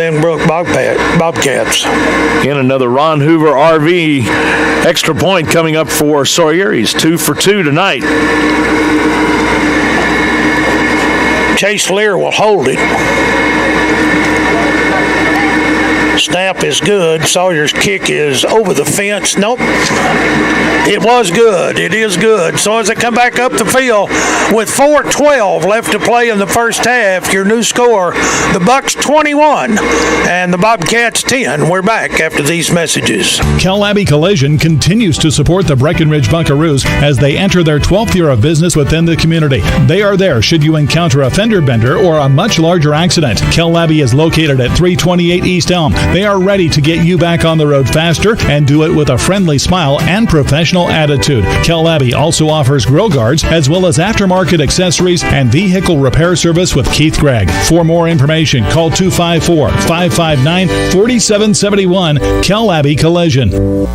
Benbrook Bobcats. And another Ron Hoover RV extra point coming up for Sawyer. He's 2 for 2 tonight. Chase Lear will hold it. Snap is good. Sawyer's kick is over the fence. Nope. It was good. It is good. So as they come back up the field with 4:12 left to play in the first half, your new score, the Bucks 21 and the Bobcats 10. We're back after these messages. Cal Abbey Collision continues to support the Breckenridge Buckaroos as they enter their 12th year of business within the community. They are there should you encounter a fender bender or a much larger accident. Cal Abbey is located at 328 East Elm. They are ready to get you back on the road faster and do it with a friendly smile and professional attitude. Cal Abbey also offers grill guards as well as aftermarket accessories and vehicle repair service with Keith Gregg. For more information, call 254-559-4771. Cal Abbey Collision.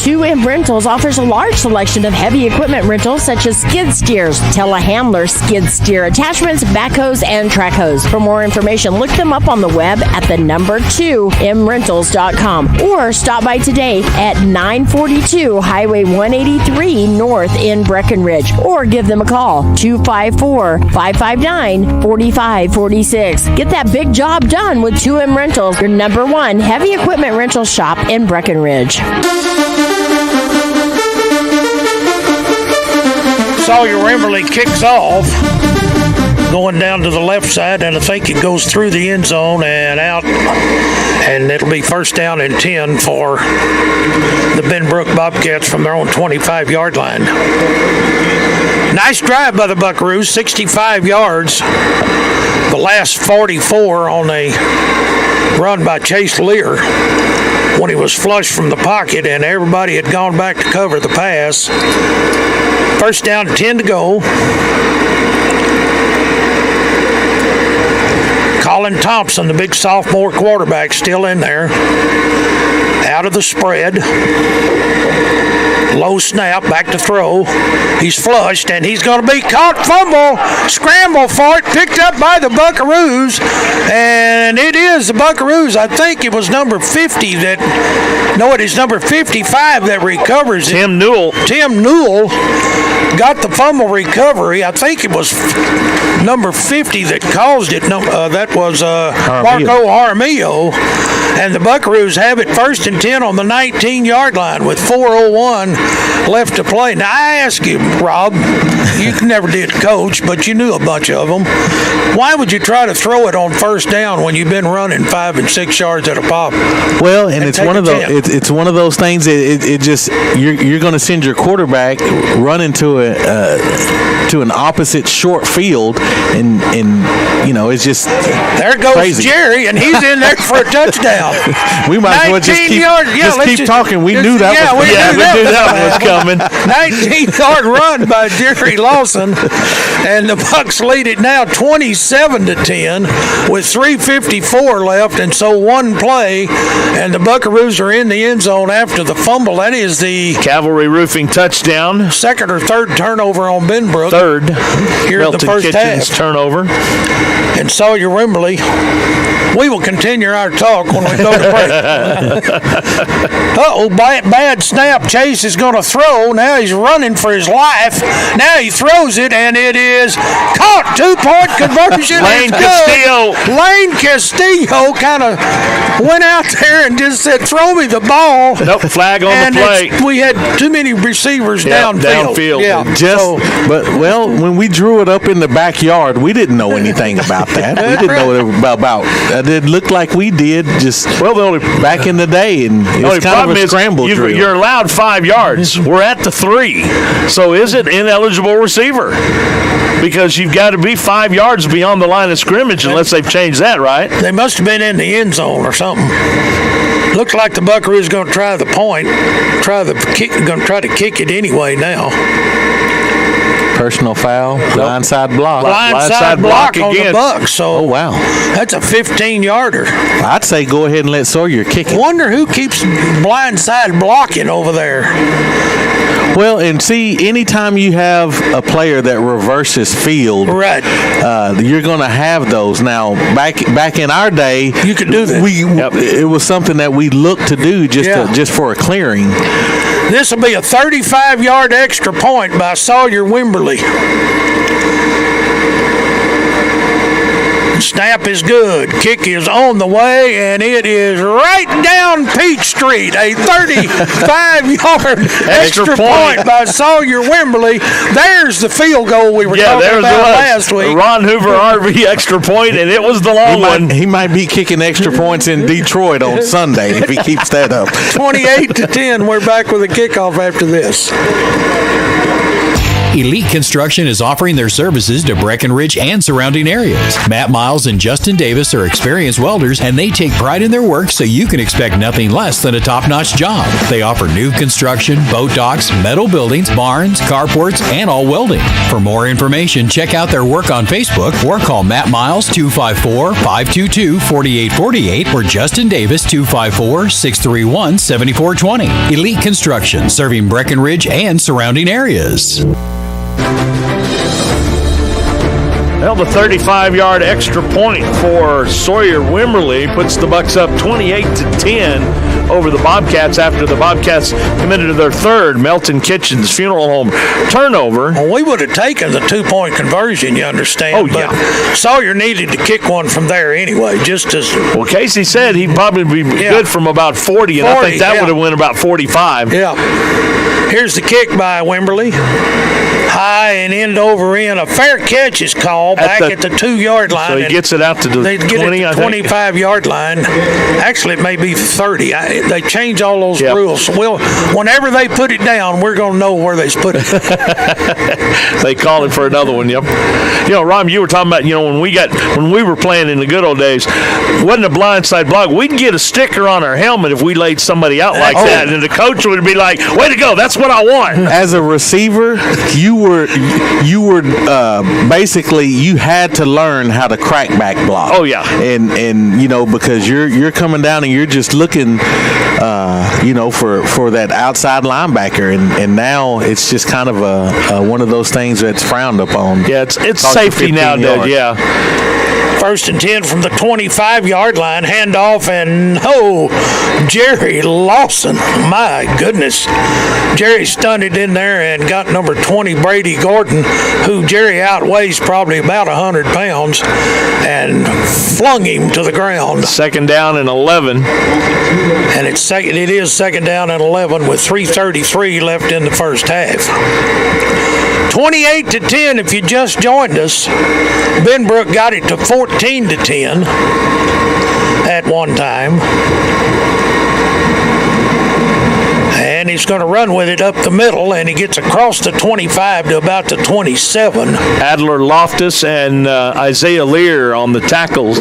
2M Rentals offers a large selection of heavy equipment rentals such as skid steers, telehandler skid steer attachments, backhoes, and track hose. For more information, look them up on the web at the number 2mrentals.com or stop by today at 942 Highway 183 North in Breckenridge or give them a call 254-559-4546. Get that big job done with 2M Rentals, your number one heavy equipment rental shop in Breckenridge. Sawyer Wimberly kicks off, going down to the left side, and I think it goes through the end zone and out, and it'll be first down and 10 for the Benbrook Bobcats from their own 25-yard line. Nice drive by the Buckaroos, 65 yards. The last 44 on a run by Chase Lear when he was flushed from the pocket and everybody had gone back to cover the pass. First down, 10 to go. Colin Thompson, the big sophomore quarterback, still in there. Out of the spread. Low snap, back to throw. He's flushed, and he's going to be caught. Fumble, scramble for it, picked up by the Buckaroos, and it is the Buckaroos. I think it was number 50 that, no, it is number 55 that recovers it. Tim Newell got the fumble recovery. I think it was number 50 that caused it. That was Marco Jaramillo, and the Buckaroos have it first and 10 on the 19-yard line with 4:01 left to play. Now, I ask you, Rob, you never did coach, but you knew a bunch of them. Why would you try to throw it on first down when you've been running 5 and 6 yards at a pop? Well, and it's one of those. It's one of those things. It just you're going to send your quarterback running to an opposite short field, and you know it's just there goes crazy. Jerry, and he's in there for a touchdown. We might as well just keep talking. We knew that was coming. 19-yard run by Jerry Lawson, and the Bucks lead it now 27-10 with 3:54 left, and so one play, and the Buckaroos are in the end zone after the fumble. That is the Cavalry Roofing touchdown. Second or third turnover on Benbrook. Third. Here in the first Kitchens half. Turnover. And Sawyer Wimberly, we will continue our talk when we go to break. Bad snap. Chase is going to throw. Now he's running for his life. Now he throws it, and it is caught. 2-point conversion. Lane Castillo. Lane Castillo kind of went out there and just said, throw me the ball. Nope, flag on the play. We had too many receivers downfield. Yeah. When we drew it up in the backyard, we didn't know anything about that. We didn't know about it. It looked like we did back in the day, and it's kind of a scramble drill. You're allowed 5 yards. We're at the 3. So is it ineligible receiver? Because you've got to be 5 yards beyond the line of scrimmage unless they've changed that, right? They must have been in the end zone or something. Looks like the Buckaroos going to try the point, going to try to kick it anyway now. Personal foul, blindside block. Blindside block on the Bucks. So, oh, wow. That's a 15-yarder. I'd say go ahead and let Sawyer kick it. Wonder who keeps blindside blocking over there. Well, and see, anytime you have a player that reverses field, right, you're going to have those. Now, back in our day, you could do that. It was something that we looked to do just for a clearing. This will be a 35-yard extra point by Sawyer Wimberly. Snap is good. Kick is on the way, and it is right down Peach Street. A 35-yard extra point by Sawyer Wimberly. There's the field goal we were talking about last week. Ron Hoover RV extra point, and it was the long one. He might be kicking extra points in Detroit on Sunday if he keeps that up. 28-10. We're back with a kickoff after this. Elite Construction is offering their services to Breckenridge and surrounding areas. Matt Miles and Justin Davis are experienced welders, and they take pride in their work so you can expect nothing less than a top-notch job. They offer new construction, boat docks, metal buildings, barns, carports, and all welding. For more information, check out their work on Facebook or call Matt Miles 254-522-4848 or Justin Davis 254-631-7420. Elite Construction, serving Breckenridge and surrounding areas. Well, the 35-yard extra point for Sawyer Wimberly puts the Bucks up 28-10 over the Bobcats after the Bobcats committed to their third Melton Kitchens Funeral Home turnover. Well, we would have taken the two-point conversion, you understand. Oh, yeah. But Sawyer needed to kick one from there anyway, just as... Well, Casey said he'd probably be good from about 40, and I think that would have went about 45. Yeah. Here's the kick by Wimberly. High and end over end. A fair catch is called at the 2-yard line. So he gets it out to the 20, 25-yard line. Actually, it may be 30. They change all those rules. Whenever they put it down, we're going to know where they put it. They call it for another one, yep. You know, Ron, you were talking about, when we were playing in the good old days, wasn't a blindside block. We'd get a sticker on our helmet if we laid somebody out like that, and the coach would be like, way to go, that's what I want. As a receiver, you were basically you had to learn how to crack back block. Oh yeah, and because you're coming down and you're just looking, for that outside linebacker, and now it's just kind of one of those things that's frowned upon. Yeah, it's safety nowadays. Yeah. 1st and 10 from the 25-yard line. Handoff, and Jerry Lawson. My goodness. Jerry stunned it in there and got number 20, Brady Gordon, who Jerry outweighs probably about 100 pounds, and flung him to the ground. 2nd down and 11. And it is 2nd down and 11 with 3:33 left in the first half. 28-10 if you just joined us. Benbrook got it to 14-10 at one time. And he's going to run with it up the middle, and he gets across the 25 to about the 27. Adler Loftus and Isaiah Lear on the tackles.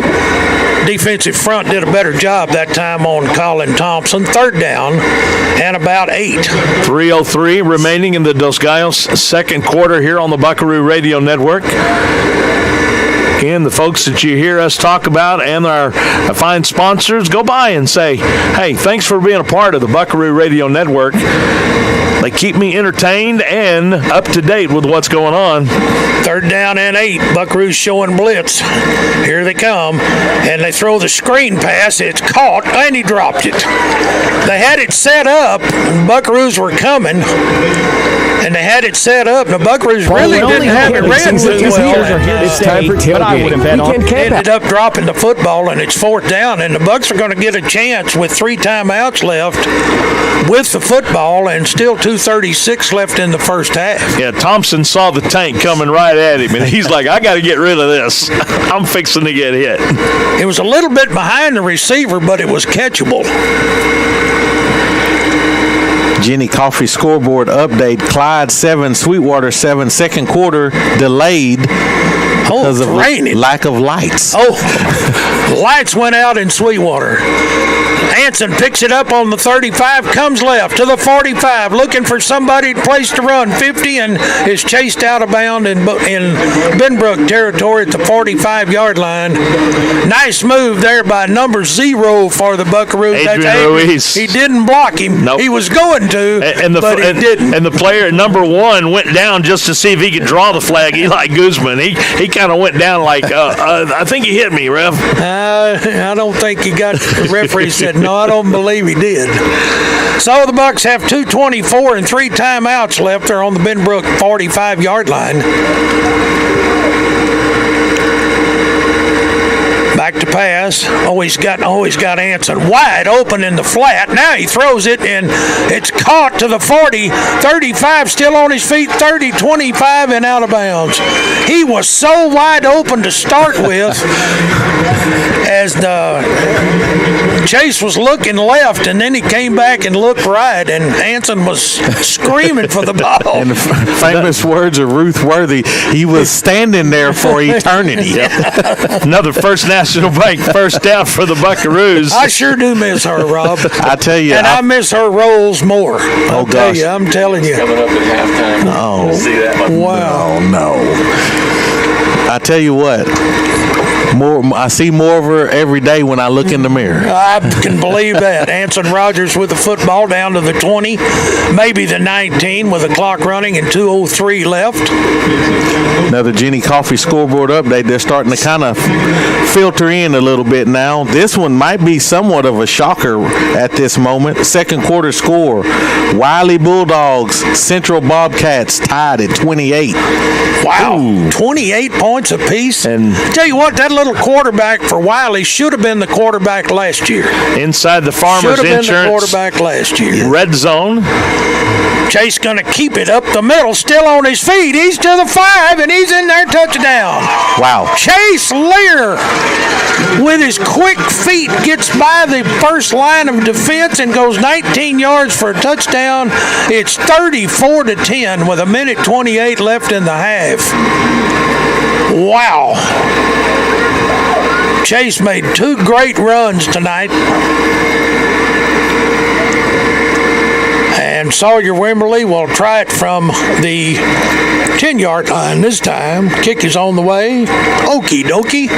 Defensive front did a better job that time on Colin Thompson. 3rd down and about 8. 3:03 remaining in the Dos Gallos second quarter here on the Buckaroo Radio Network. Again, the folks that you hear us talk about and our fine sponsors, go by and say, hey, thanks for being a part of the Buckaroo Radio Network. They keep me entertained and up to date with what's going on. 3rd down and 8. Buckaroos showing blitz. Here they come. And they throw the screen pass. It's caught, and he dropped it. They had it set up. Buckaroos were coming. And they had it set up. The Buckaroos really didn't have it ran very well. It's time for tailgating. Ended up dropping the football, and it's 4th down. And the Bucks are going to get a chance with 3 timeouts left with the football, and still 2:36 left in the first half. Yeah, Thompson saw the tank coming right at him, and he's like, I got to get rid of this. I'm fixing to get hit. It was a little bit behind the receiver, but it was catchable. Jenny Coffee scoreboard update. Clyde 7, Sweetwater 7. Second quarter delayed because of lack of lights. Lights went out in Sweetwater. Anson picks it up on the 35, comes left to the 45, looking for somebody place to run 50, and is chased out of bounds in Benbrook territory at the 45-yard line. Nice move there by number 0 for the Buckaroos. Adrian Ruiz. He didn't block him. Nope. He was going to, but he didn't. And the player, number 1, went down just to see if he could draw the flag. Eli Guzman. He kind of went down like, I think he hit me, ref. I don't think he got. The referee said, no, I don't believe he did. So the Bucks have 2:24 and 3 timeouts left. They're on the Benbrook 45-yard line. Back to pass. Always got Anson wide open in the flat. Now he throws it, and it's caught to the 40. 35 still on his feet. 30, 25, and out of bounds. He was so wide open to start with as the Chase was looking left, and then he came back and looked right, and Anson was screaming for the ball. And the famous words of Ruth Worthy, he was standing there for eternity. Another First National Bank first down for the Buckaroos. I sure do miss her, Rob. I tell you. And I miss her rolls more. Gosh. I'm telling you. Coming up at halftime. Oh, see that much. Wow. No. I tell you what. I see more of her every day when I look in the mirror. I can believe that. Anson Rogers with the football down to the 20, maybe the 19 with the clock running and 2:03 left. Another Jenny Coffee scoreboard update. They're starting to kind of filter in a little bit now. This one might be somewhat of a shocker at this moment. Second quarter score. Wiley Bulldogs, Central Bobcats tied at 28. Wow. Ooh. 28 points apiece. And tell you what, that little quarterback for Wiley should have been the quarterback last year. Inside the Farmers Should have been Insurance the quarterback last year. red zone. Chase going to keep it up the middle, still on his feet. He's to the 5, and he's in there, touchdown. Wow. Chase Lear, with his quick feet, gets by the first line of defense and goes 19 yards for a touchdown. It's 34-10 with 1:28 left in the half. Wow. Chase made 2 great runs tonight. And Sawyer Wimberly will try it from the 10-yard line this time. Kick is on the way. Okie dokie.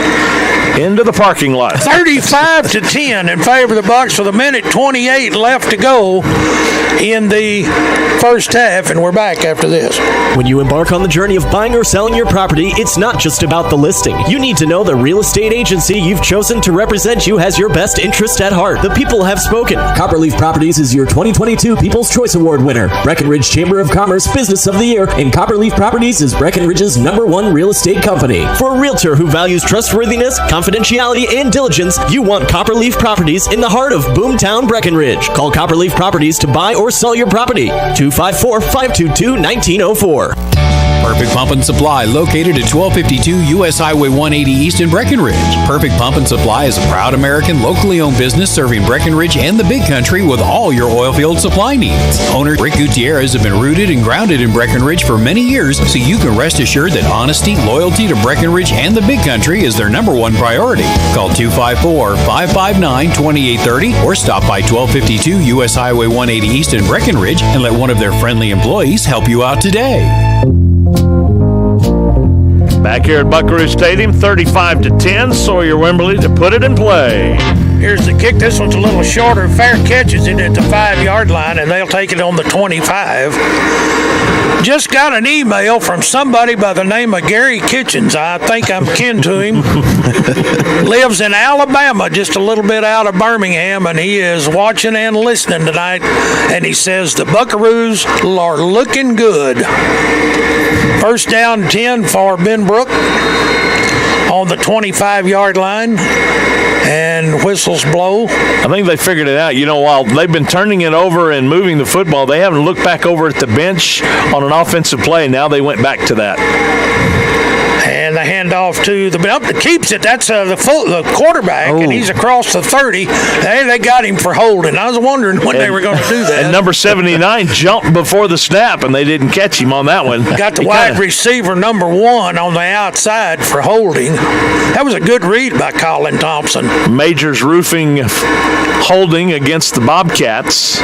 Into the parking lot. 35-10 in favor of the Bucks with 1:28 left to go in the first half, and we're back after this. When you embark on the journey of buying or selling your property, it's not just about the listing. You need to know the real estate agency you've chosen to represent you has your best interest at heart. The people have spoken. Copperleaf Properties is your 2022 People's Choice Award winner. Breckenridge Chamber of Commerce Business of the Year, and Copperleaf Properties is Breckenridge's #1 real estate company. For a realtor who values trustworthiness, confidentiality, and diligence, you want Copperleaf Properties in the heart of Boomtown Breckenridge. Call Copperleaf Properties to buy or sell your property. 254-522-1904. Perfect Pump and Supply, located at 1252 U.S. Highway 180 East in Breckenridge. Perfect Pump and Supply is a proud American, locally owned business serving Breckenridge and the Big Country with all your oil field supply needs. Owner Rick Gutierrez has been rooted and grounded in Breckenridge for many years, so you can rest assured that honesty, loyalty to Breckenridge and the Big Country is their #1 priority. Call 254-559-2830 or stop by 1252 U.S. Highway 180 East in Breckenridge and let one of their friendly employees help you out today. Back here at Buckaroo Stadium, 35-10. Sawyer Wimberly to put it in play. Here's the kick. This one's a little shorter. Fair catches it at the 5-yard line, and they'll take it on the 25. Just got an email from somebody by the name of Gary Kitchens. I think I'm kin to him. Lives in Alabama, just a little bit out of Birmingham, and he is watching and listening tonight. And he says the Buckaroos are looking good. First down 10 for Benbrook on the 25-yard line, and whistles blow. I think they figured it out. You know, while they've been turning it over and moving the football, they haven't looked back over at the bench on an offensive play. Now they went back to that. And the handoff to the keeps it. That's the quarterback, and he's across the 30. They got him for holding. I was wondering when they were going to do that. And number 79 jumped before the snap, and they didn't catch him on that one. Got the wide receiver number 1 on the outside for holding. That was a good read by Colin Thompson. Majors Roofing holding against the Bobcats.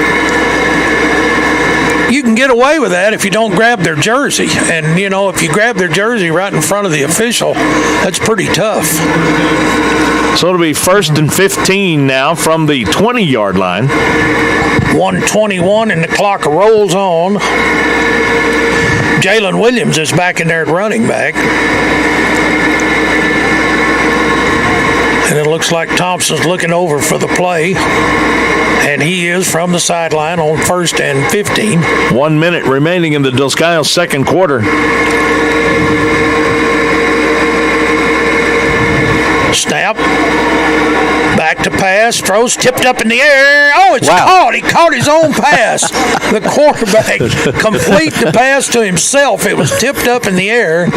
You can get away with that if you don't grab their jersey. And, if you grab their jersey right in front of the official, that's pretty tough. So it'll be 1st and 15 now from the 20-yard line. 1:21 and the clock rolls on. Jalen Williams is back in there at running back. And it looks like Thompson's looking over for the play. And he is from the sideline on 1st and 15. 1 minute remaining in the Dos Gaios second quarter. Snap. Back to pass. Throws tipped up in the air. Oh, it's caught. He caught his own pass. The quarterback complete the pass to himself. It was tipped up in the air.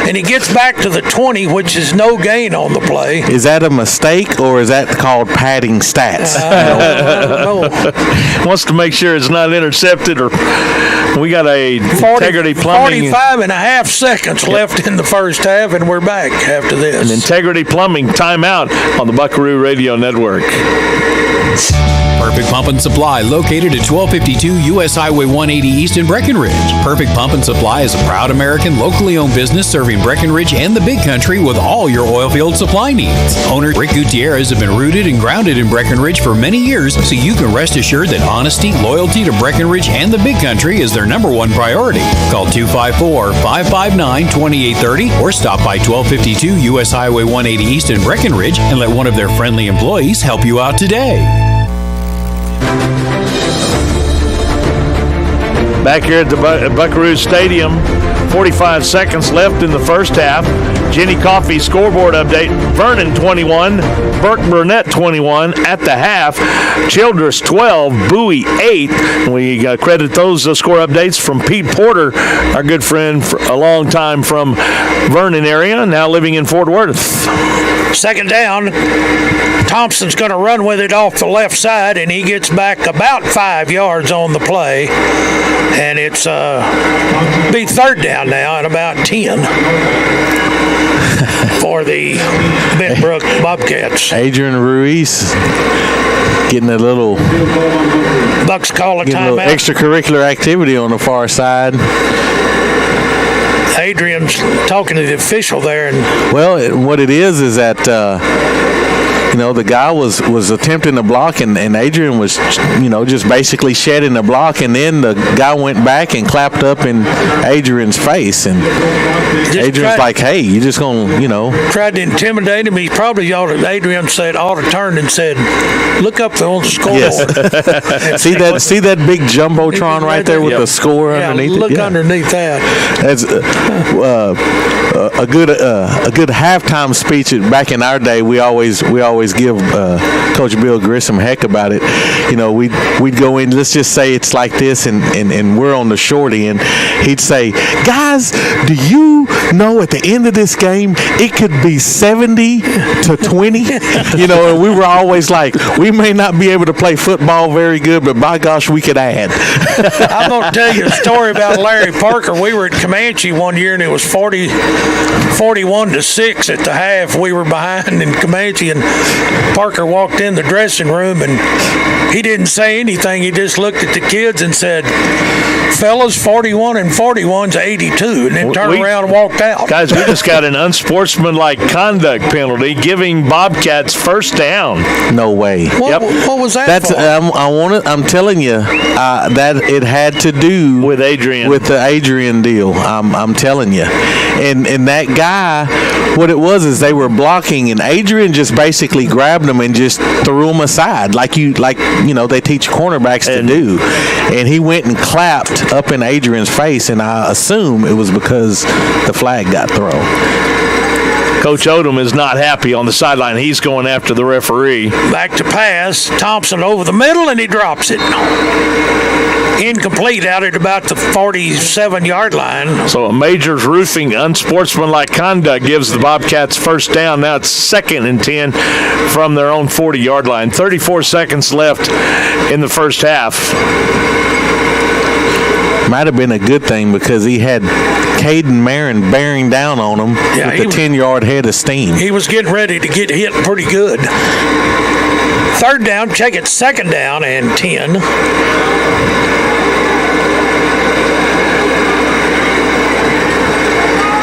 And he gets back to the 20, which is no gain on the play. Is that a mistake or is that called padding stats? I don't know. Wants to make sure it's not intercepted or we got a Integrity Plumbing. 45 and a half seconds left in the first half, and we're back after this. An Integrity Plumbing timeout on the Buckaroo Radio Network. Perfect Pump and Supply, located at 1252 U.S. Highway 180 East in Breckenridge. Perfect Pump and Supply is a proud American, locally owned business serving Breckenridge and the Big Country with all your oil field supply needs. Owner Rick Gutierrez have been rooted and grounded in Breckenridge for many years, so you can rest assured that honesty, loyalty to Breckenridge and the Big Country is their number one priority. Call 254-559-2830 or stop by 1252 U.S. Highway 180 East in Breckenridge and let one of their friendly employees help you out today. Back here at the Buckaroo Stadium, 45 seconds left in the first half. Jenny Coffey scoreboard update. Vernon 21, Burke Burnett 21 at the half. Childress 12, Bowie 8. We credit those score updates from Pete Porter, our good friend for a long time from Vernon area, now living in Fort Worth. Second down. Thompson's going to run with it off the left side, and he gets back about 5 yards on the play. And it's be third down now and about 10 for the Benbrook Bobcats. Adrian Ruiz getting a little Bucks call a timeout. A little extracurricular activity on the far side. Adrian's talking to the official there. What it is that the guy was attempting to block, and Adrian was, just basically shedding the block, and then the guy went back and clapped up in Adrian's face, and Adrian's like, "Hey, you just gonna, tried to intimidate him. He probably Adrian ought to turn and said, "Look up on the scoreboard." Yes. see that big jumbotron right there with the score underneath it. Look underneath that. That's a good halftime speech. Back in our day, we always give Coach Bill Grissom heck about it. We'd go in, let's just say it's like this, and we're on the shorty, and he'd say, "Guys, do you know at the end of this game it could be 70-20?" And we were always like, we may not be able to play football very good, but by gosh, we could add. I'm going to tell you a story about Larry Parker. We were at Comanche one year, and it was 41-6 at the half. We were behind in Comanche, and Parker walked in the dressing room, and he didn't say anything. He just looked at the kids and said, "Fellas, 41 and 41's 82," and then turned around and walked out. Guys, we just got an unsportsmanlike conduct penalty, giving Bobcats first down. No way. What was that? That's for? I'm telling you that it had to do with Adrian, with the Adrian deal. I'm telling you, and that guy, what it was is they were blocking, and Adrian just basically grabbed them and just threw them aside, like they teach cornerbacks to do, and he went and clapped up in Adrian's face, and I assume it was because the flag got thrown. Coach Odom is not happy on the sideline. He's going after the referee. Back to pass. Thompson over the middle, and he drops it. Incomplete out at about the 47-yard line. So a Majors Roofing unsportsmanlike conduct gives the Bobcats first down. Now it's 2nd and 10 from their own 40-yard line. 34 seconds left in the first half. Might have been a good thing because he had Caden Marin bearing down on him with a 10-yard head of steam. He was getting ready to get hit pretty good. 3rd down, check it, 2nd down and 10.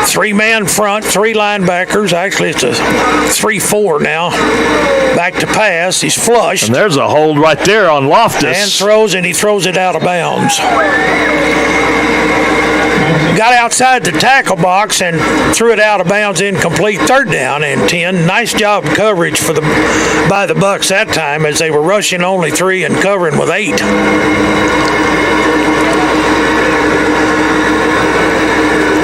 Three-man front, 3 linebackers. Actually, it's a 3-4 now. Back to pass. He's flushed. And there's a hold right there on Loftus. And he throws it out of bounds. Got outside the tackle box and threw it out of bounds, incomplete. 3rd down and 10. Nice job coverage by the Bucks that time as they were rushing only 3 and covering with 8.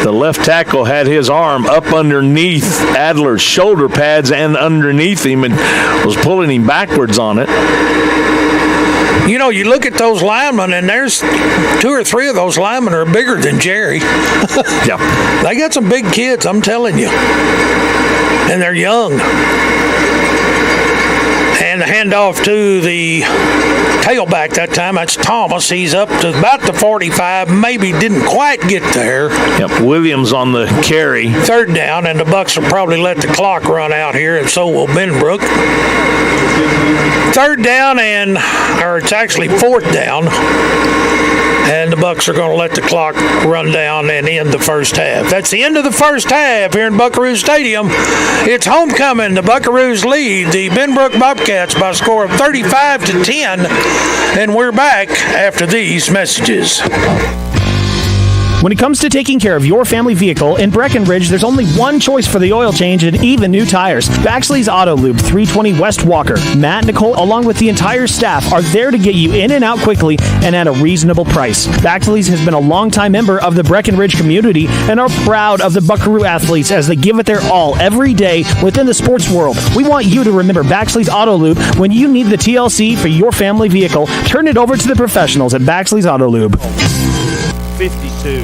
The left tackle had his arm up underneath Adler's shoulder pads and underneath him and was pulling him backwards on it. You know, you look at those linemen, and there's 2 or 3 of those linemen are bigger than Jerry. Yeah. They got some big kids, I'm telling you. And they're young. And the handoff to the tailback that time, that's Thomas. He's up to about the 45, maybe didn't quite get there. Yep, Williams on the carry. 3rd down, and the Bucks will probably let the clock run out here, and so will Benbrook. 3rd down, or it's actually 4th down. And the Bucks are going to let the clock run down and end the first half. That's the end of the first half here in Buckaroo Stadium. It's homecoming. The Buckaroos lead the Benbrook Bobcats by a score of 35-10. And we're back after these messages. When it comes to taking care of your family vehicle, in Breckenridge, there's only one choice for the oil change and even new tires. Baxley's Auto Lube, 320 West Walker. Matt, Nicole, along with the entire staff, are there to get you in and out quickly and at a reasonable price. Baxley's has been a longtime member of the Breckenridge community and are proud of the Buckaroo athletes as they give it their all every day within the sports world. We want you to remember Baxley's Auto Lube when you need the TLC for your family vehicle. Turn it over to the professionals at Baxley's Auto Lube. 52.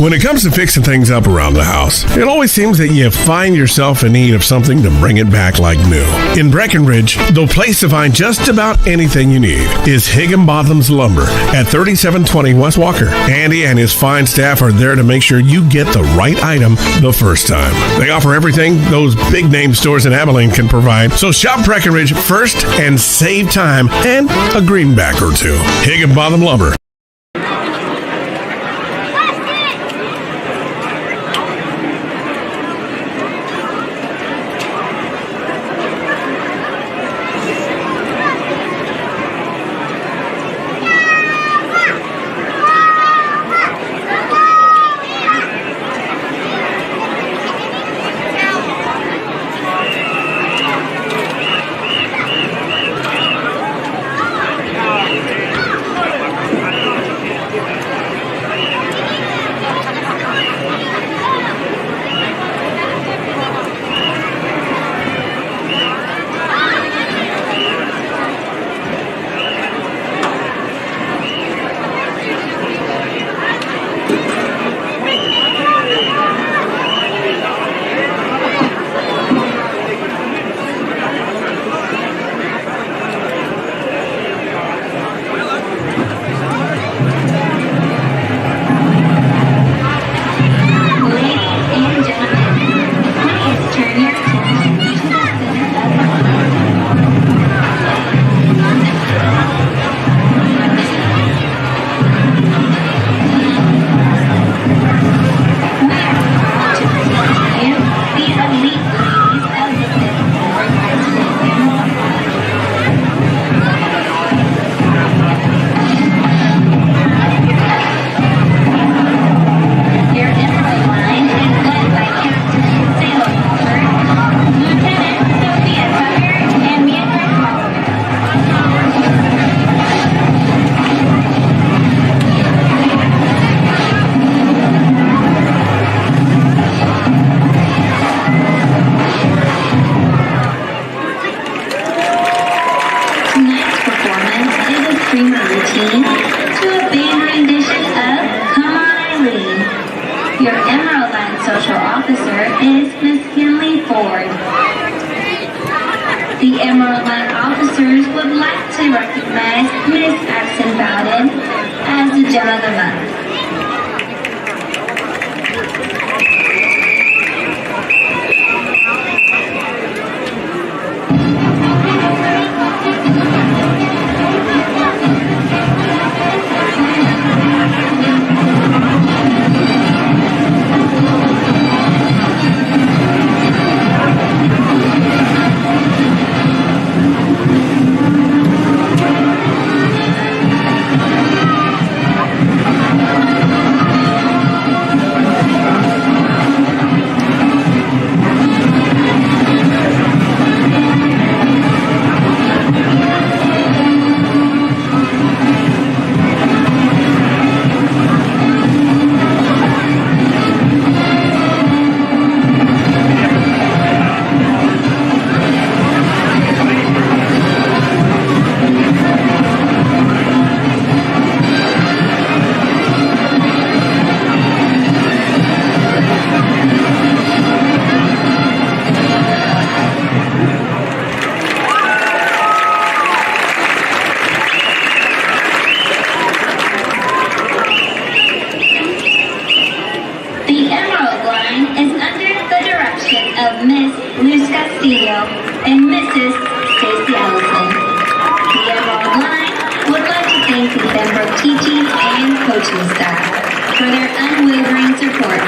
When it comes to fixing things up around the house, it always seems that you find yourself in need of something to bring it back like new. In Breckenridge, the place to find just about anything you need is Higginbotham's Lumber at 3720 West Walker. Andy and his fine staff are there to make sure you get the right item the first time. They offer everything those big name stores in Abilene can provide, so shop Breckenridge first and save time and a greenback or two. Higginbotham Lumber. team to a band rendition of Come On Eileen. Your Emerald Line social officer is Miss Kinley Ford. The Emerald Line officers would like to recognize Miss Axon Bowden as the Gem of the Month. And Mrs. Stacy Allison. The Emerald Line would like to thank the Benbrook teaching and coaching staff for their unwavering support.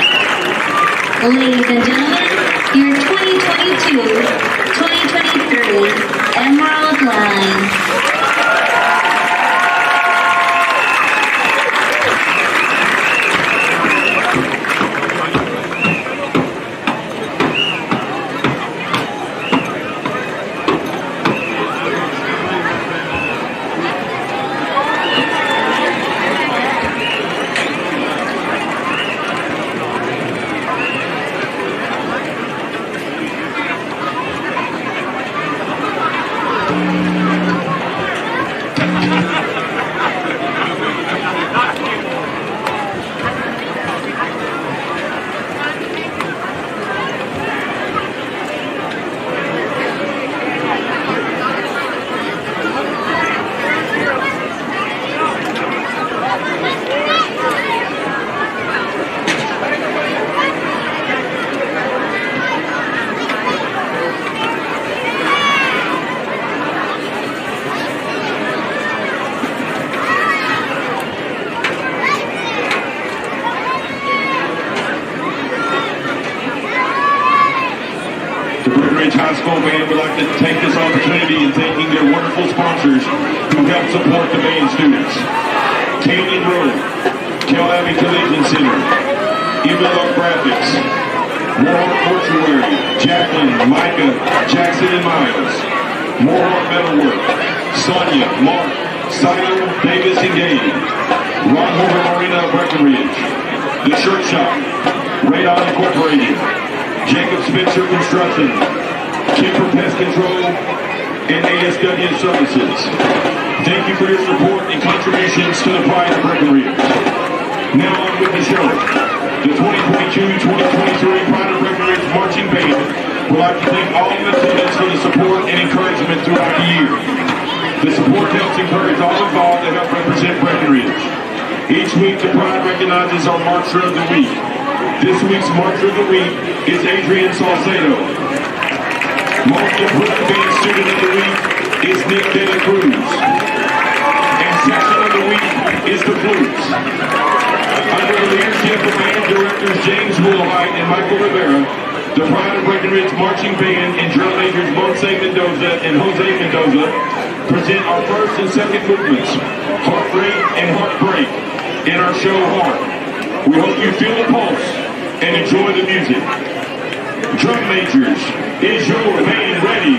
Ladies and gentlemen, your 2022-2023 Emerald Line. High School Band would like to take this opportunity in thanking their wonderful sponsors who help support the band students. Kaylin Road, Cal Abbey Collision Center, Evelyn Graphics, Mohawk Mortuary, Jacqueline, Micah, Jackson and Miles, Mohawk Metalwork, Sonia, Mark, Siler, Davis and Gabe, Ron Hoover Marina of Breckenridge, The Shirt Shop, Radon Incorporated, Jacob Spencer Construction, Kemper Pest Control, and ASW Services. Thank you for your support and contributions to the pride of Breckenridge. Now on with the show. The 2022-2023 Pride of Breckenridge Marching Band would like to thank all the attendants for the support and encouragement throughout the year. The support helps encourage all involved to help represent Breckenridge. Each week, the Pride recognizes our Marcher of the Week. This week's Marcher of the Week is Adrian Salcedo. Most Improved Band Student of the Week is Nick De La Cruz. And Section of the Week is the Flutes. Under the leadership of band directors James Woolhite and Michael Rivera, the Pride of Breckenridge Marching Band and drum majors Monse Mendoza and Jose Mendoza present our first and second movements, Heartbreak and Heartbreak, in our show Heart. We hope you feel the pulse and enjoy the music. Drum majors, is your band ready?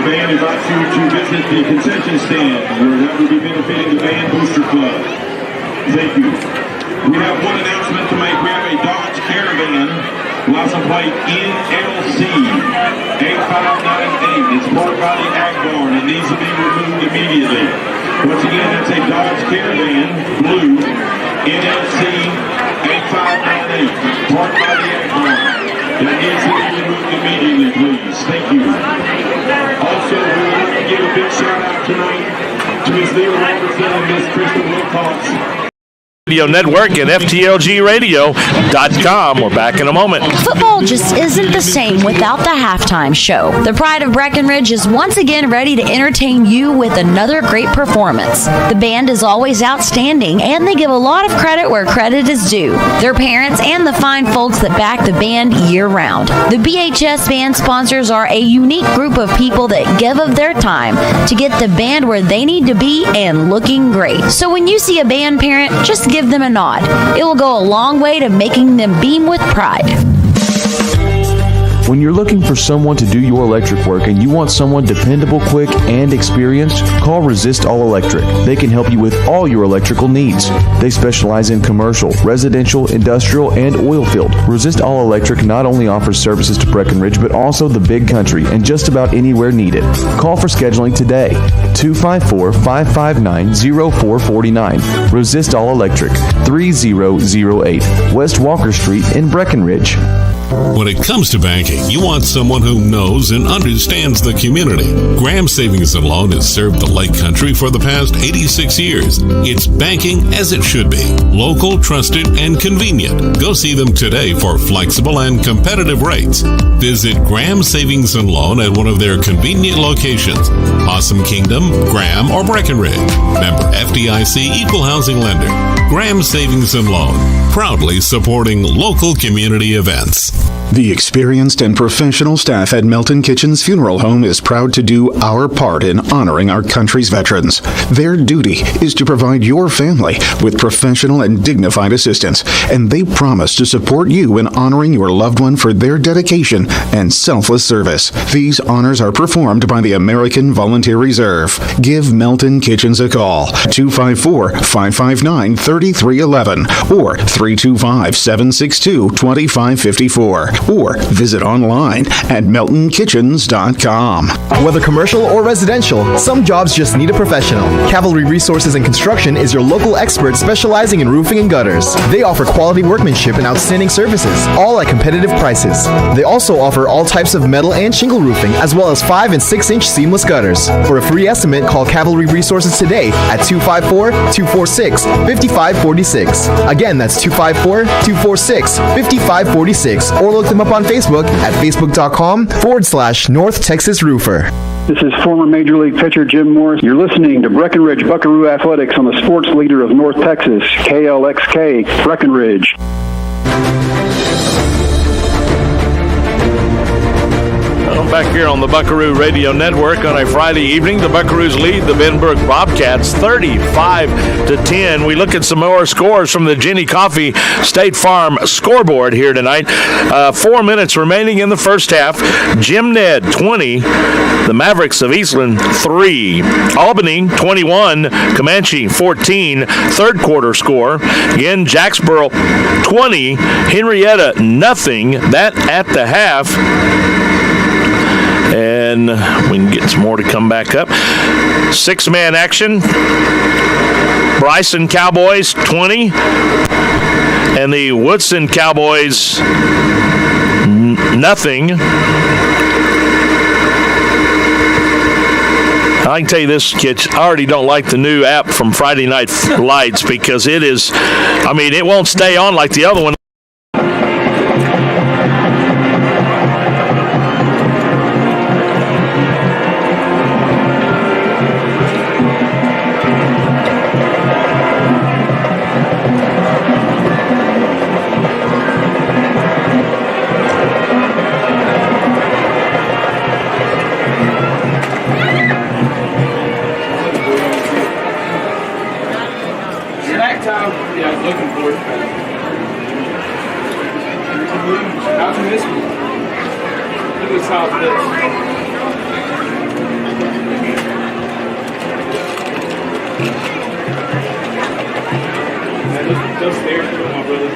The band invites you to visit the concession stand where that will be benefiting the Band Booster Club. Thank you. We have one announcement to make. We have a Dodge Caravan, license plate NLC 8598. It's parked by the Ag Barn. It needs to be removed immediately. Once again, that's a Dodge Caravan, blue, NLC 8598, parked by the Ag Barn. That needs to be removed immediately, please. Thank you. Also, we would like to give a big shout out tonight to Ms. Leah Robertson and Ms. Crystal Wilcox. Radio Network and FTLGradio.com. We're back in a moment. Football just isn't the same without the halftime show. The Pride of Breckenridge is once again ready to entertain you with another great performance. The band is always outstanding, and they give a lot of credit where credit is due. Their parents and the fine folks that back the band year-round. The BHS band sponsors are a unique group of people that give of their time to get the band where they need to be and looking great. So when you see a band parent, just give them a nod. It will go a long way to making them beam with pride. When you're looking for someone to do your electric work and you want someone dependable, quick, and experienced, call Resist All Electric. They can help you with all your electrical needs. They specialize in commercial, residential, industrial, and oil field. Resist All Electric not only offers services to Breckenridge, but also the Big Country and just about anywhere needed. Call for scheduling today. 254-559-0449. Resist All Electric, 3008 West Walker Street in Breckenridge. When it comes to banking, you want someone who knows and understands the community. Graham Savings and Loan has served the Lake Country for the past 86 years. It's banking as it should be. Local, trusted, and convenient. Go see them today for flexible and competitive rates. Visit Graham Savings and Loan at one of their convenient locations. Possum Kingdom, Graham, or Breckenridge. Member FDIC Equal Housing Lender. Graham Savings and Loan. Proudly supporting local community events. The experienced and professional staff at Melton Kitchens Funeral Home is proud to do our part in honoring our country's veterans. Their duty is to provide your family with professional and dignified assistance, and they promise to support you in honoring your loved one for their dedication and selfless service. These honors are performed by the American Volunteer Reserve. Give Melton Kitchens a call, 254-559-3311 or 325-762-2554. Or visit online at meltonkitchens.com. Whether commercial or residential, some jobs just need a professional. Cavalry Resources and Construction is your local expert specializing in roofing and gutters. They offer quality workmanship and outstanding services, all at competitive prices. They also offer all types of metal and shingle roofing, as well as 5- and 6-inch seamless gutters. For a free estimate, call Cavalry Resources today at 254-246-5546. Again, that's 254-246-5546, or look them up on Facebook at facebook.com/North Texas Roofer. This is former Major League pitcher Jim Morris. You're listening to Breckenridge Buckaroo Athletics on the sports leader of North Texas, KLXK, Breckenridge. Back here on the Buckaroo Radio Network on a Friday evening, the Buckaroos lead the Benbrook Bobcats 35-10. We look at some more scores from the Jenny Coffee State Farm scoreboard here tonight. 4 minutes remaining in the first half. Jim Ned 20, the Mavericks of Eastland 3, Albany 21, Comanche 14. Third quarter score. Again, Jacksboro 20, Henrietta nothing. That at the half. And we can get some more to come back up. 6-man action. Bryson Cowboys 20. And the Woodson Cowboys nothing. I can tell you this, kids, I already don't like the new app from Friday Night Lights because it is, I mean, it won't stay on like the other one. Those stairs, come on, brother.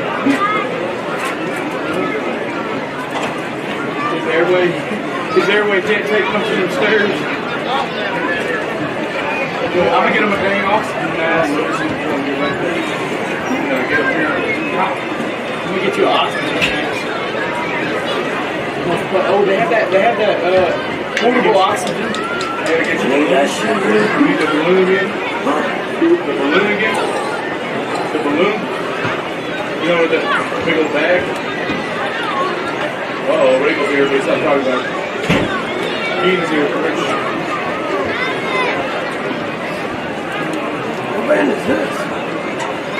His airway can't take much of them stairs. I'm gonna get him a dang oxygen mask. Get up here. Let me get you an oxygen mask. Oh, they have that portable oxygen. I gotta get you that shit. You need the balloon again? The balloon again? The balloon? You know, with the big old bag? Uh-oh, Riggle's here, but stop talking about it. Keenan's here for Riggles. What band is this?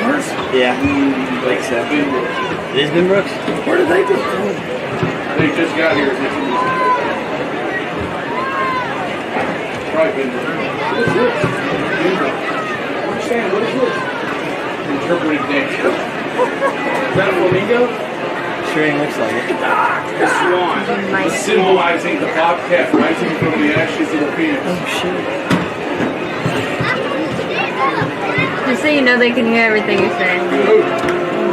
Ours? Yeah, I think so. It is Benbrook? Where did they go? They just got here. Probably Benbrook. What is this? Benbrook. Understand, what is this? Interpreted next. Is that a flamingo? Sure looks like it. The swan. Symbolizing the Bobcat rising from the ashes of the phoenix. Oh, shit. Just so you know, they can hear everything you're saying.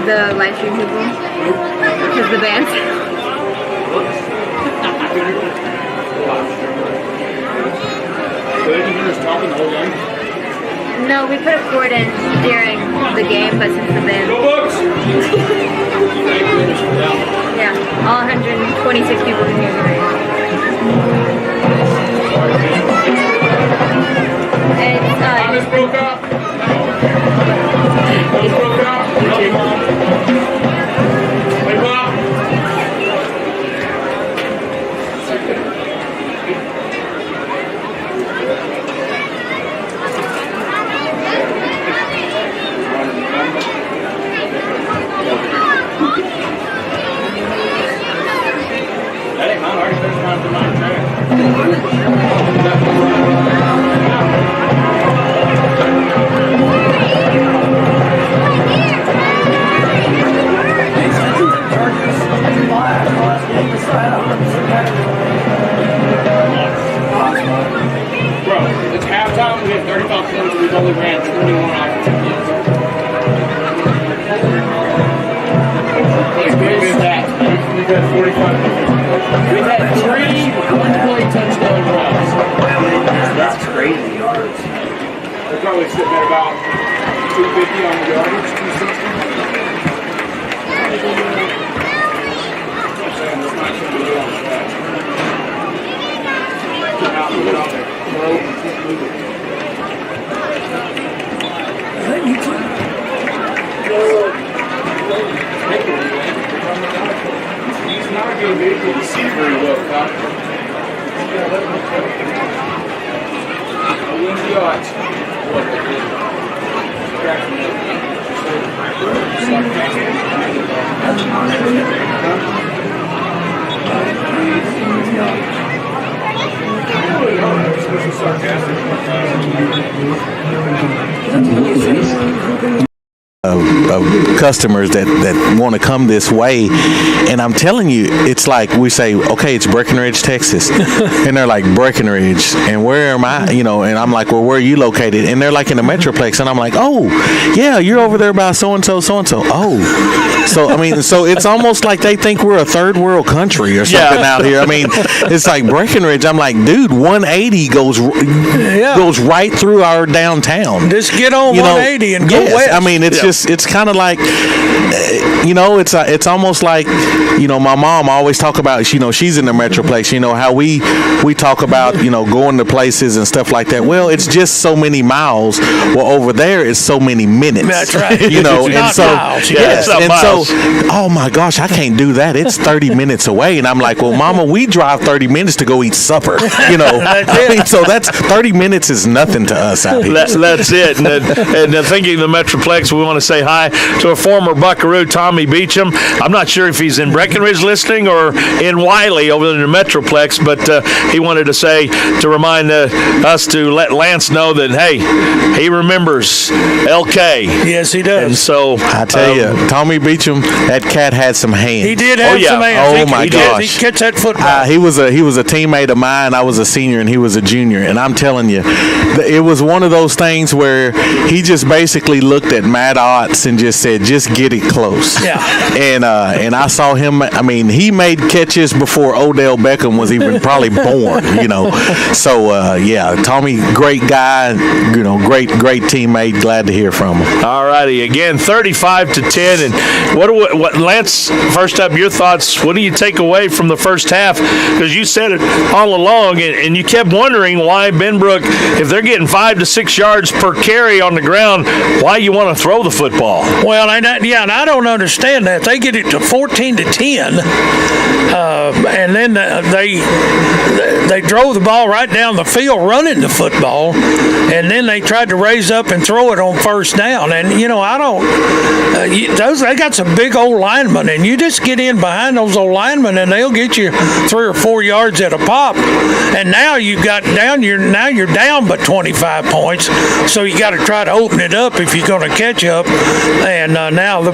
The live stream people. Because the band. So they can hear us talking the whole game? No, we put a cord in during the game, but since the band. Go Bucks! Yeah, all 126 people can hear the radio. I just broke up. I just broke up. Hey, Bob. That ain't mine. I already finished mine for mine track. Bro, it's halftime. We have 35 points. We've only ran 21 opportunities. It's that. We've had 45 points. We've had 3 one-play touchdown drives. That's crazy yards. They're probably sitting at about 250 on the yardage, 260. That's not going to be on the back. Come out and get on there. Throw and keep moving. He's not going to be able to see very well, Doc. I wouldn't watch what they did. Customers that want to come this way, and I'm telling you, it's like we say, okay, it's Breckenridge, Texas, and they're like, Breckenridge, and where am I? You know, and I'm like, well, where are you located? And they're like in the Metroplex, and I'm like, oh, yeah, you're over there by so and so. Oh, so I mean, so it's almost like they think we're a third world country or something out here. I mean, it's like Breckenridge. I'm like, dude, 180 goes right through our downtown. Just get on 180 and go west. I mean, it's just, it's kind of like, you know, it's almost like, you know, my mom always talk about, you know, she's in the Metroplex, you know, how we talk about, you know, going to places and stuff like that. Well, it's just so many miles. Well, over there it's so many minutes. That's right. You know, it's and not so miles. yes, Yeah, and so, oh my gosh, I can't do that. It's 30 minutes away, and I'm like, well, Mama, we drive 30 minutes to go eat supper. You know, I mean, so that's 30 minutes is nothing to us out here. That's it. And thinking of the Metroplex, we want to say hi to a former Buckaroo, Tommy Beecham. I'm not sure if he's in Breckenridge listening or in Wiley over in the Metroplex, but he wanted to say, to remind us to let Lance know that, hey, he remembers LK. Yes, he does. And so I tell you, Tommy Beecham, that cat had some hands. He did have some hands. Oh my gosh, he catch that football. He was a teammate of mine. I was a senior and he was a junior, and I'm telling you, it was one of those things where he just basically looked at Matt Otts and just said, just get it close. Yeah. And I saw him. I mean, he made catches before Odell Beckham was even probably born. So yeah, Tommy, great guy. Great teammate. Glad to hear from him. All righty, again, 35-10. And what Lance? First up, your thoughts. What do you take away from the first half? Because you said it all along, and you kept wondering why Benbrook, if they're getting 5 to 6 yards per carry on the ground, why you want to throw the football? Well, and I don't understand that. They get it to 14-10, and then they drove the ball right down the field running the football, and then they tried to raise up and throw it on first down. And I don't. They got some big old linemen, and you just get in behind those old linemen, and they'll get you 3 or 4 yards at a pop. And now you're down but 25 points, so you got to try to open it up if you're going to catch up. And now the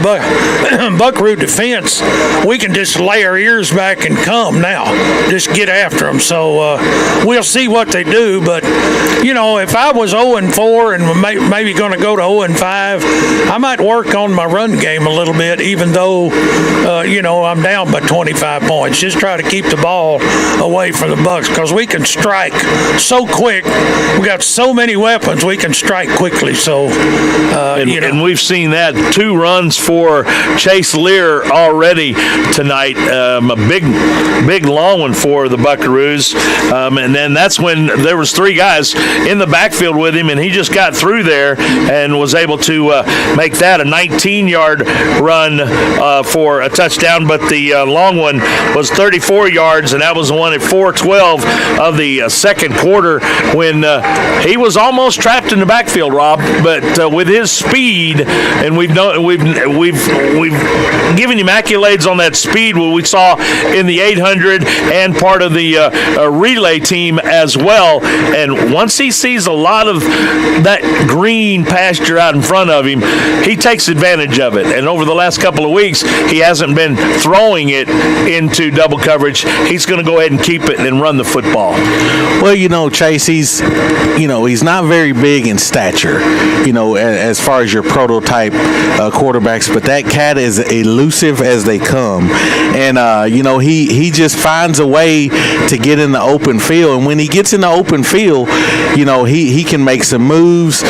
Buckaroo defense, we can just lay our ears back and come now, just get after them. So we'll see what they do. But if I was 0-4 and maybe going to go to 0-5, I might work on my run game a little bit, even though I'm down by 25 points. Just try to keep the ball away from the Bucs, because we can strike so quick. We got so many weapons, we can strike quickly. So and we've seen that 2 runs for Chase Lear already tonight. A big long one for the Buckaroos, and then that's when there was 3 guys in the backfield with him, and he just got through there and was able to make that a 19-yard run for a touchdown. But the long one was 34 yards, and that was the one at 4:12 of the second quarter, when he was almost trapped in the backfield, Rob. But with his speed, and we've given him accolades on that speed, what we saw in the 800 and part of the relay team as well. And once he sees a lot of that green pasture out in front of him, he takes advantage of it. And over the last couple of weeks, he hasn't been throwing it into double coverage. He's going to go ahead and keep it and run the football. Well, Chase, he's not very big in stature, as far as your prototype quarterbacks, but that cat is elusive as they come. And, he just finds a way to get in the open field. And when he gets in the open field, he can make some moves.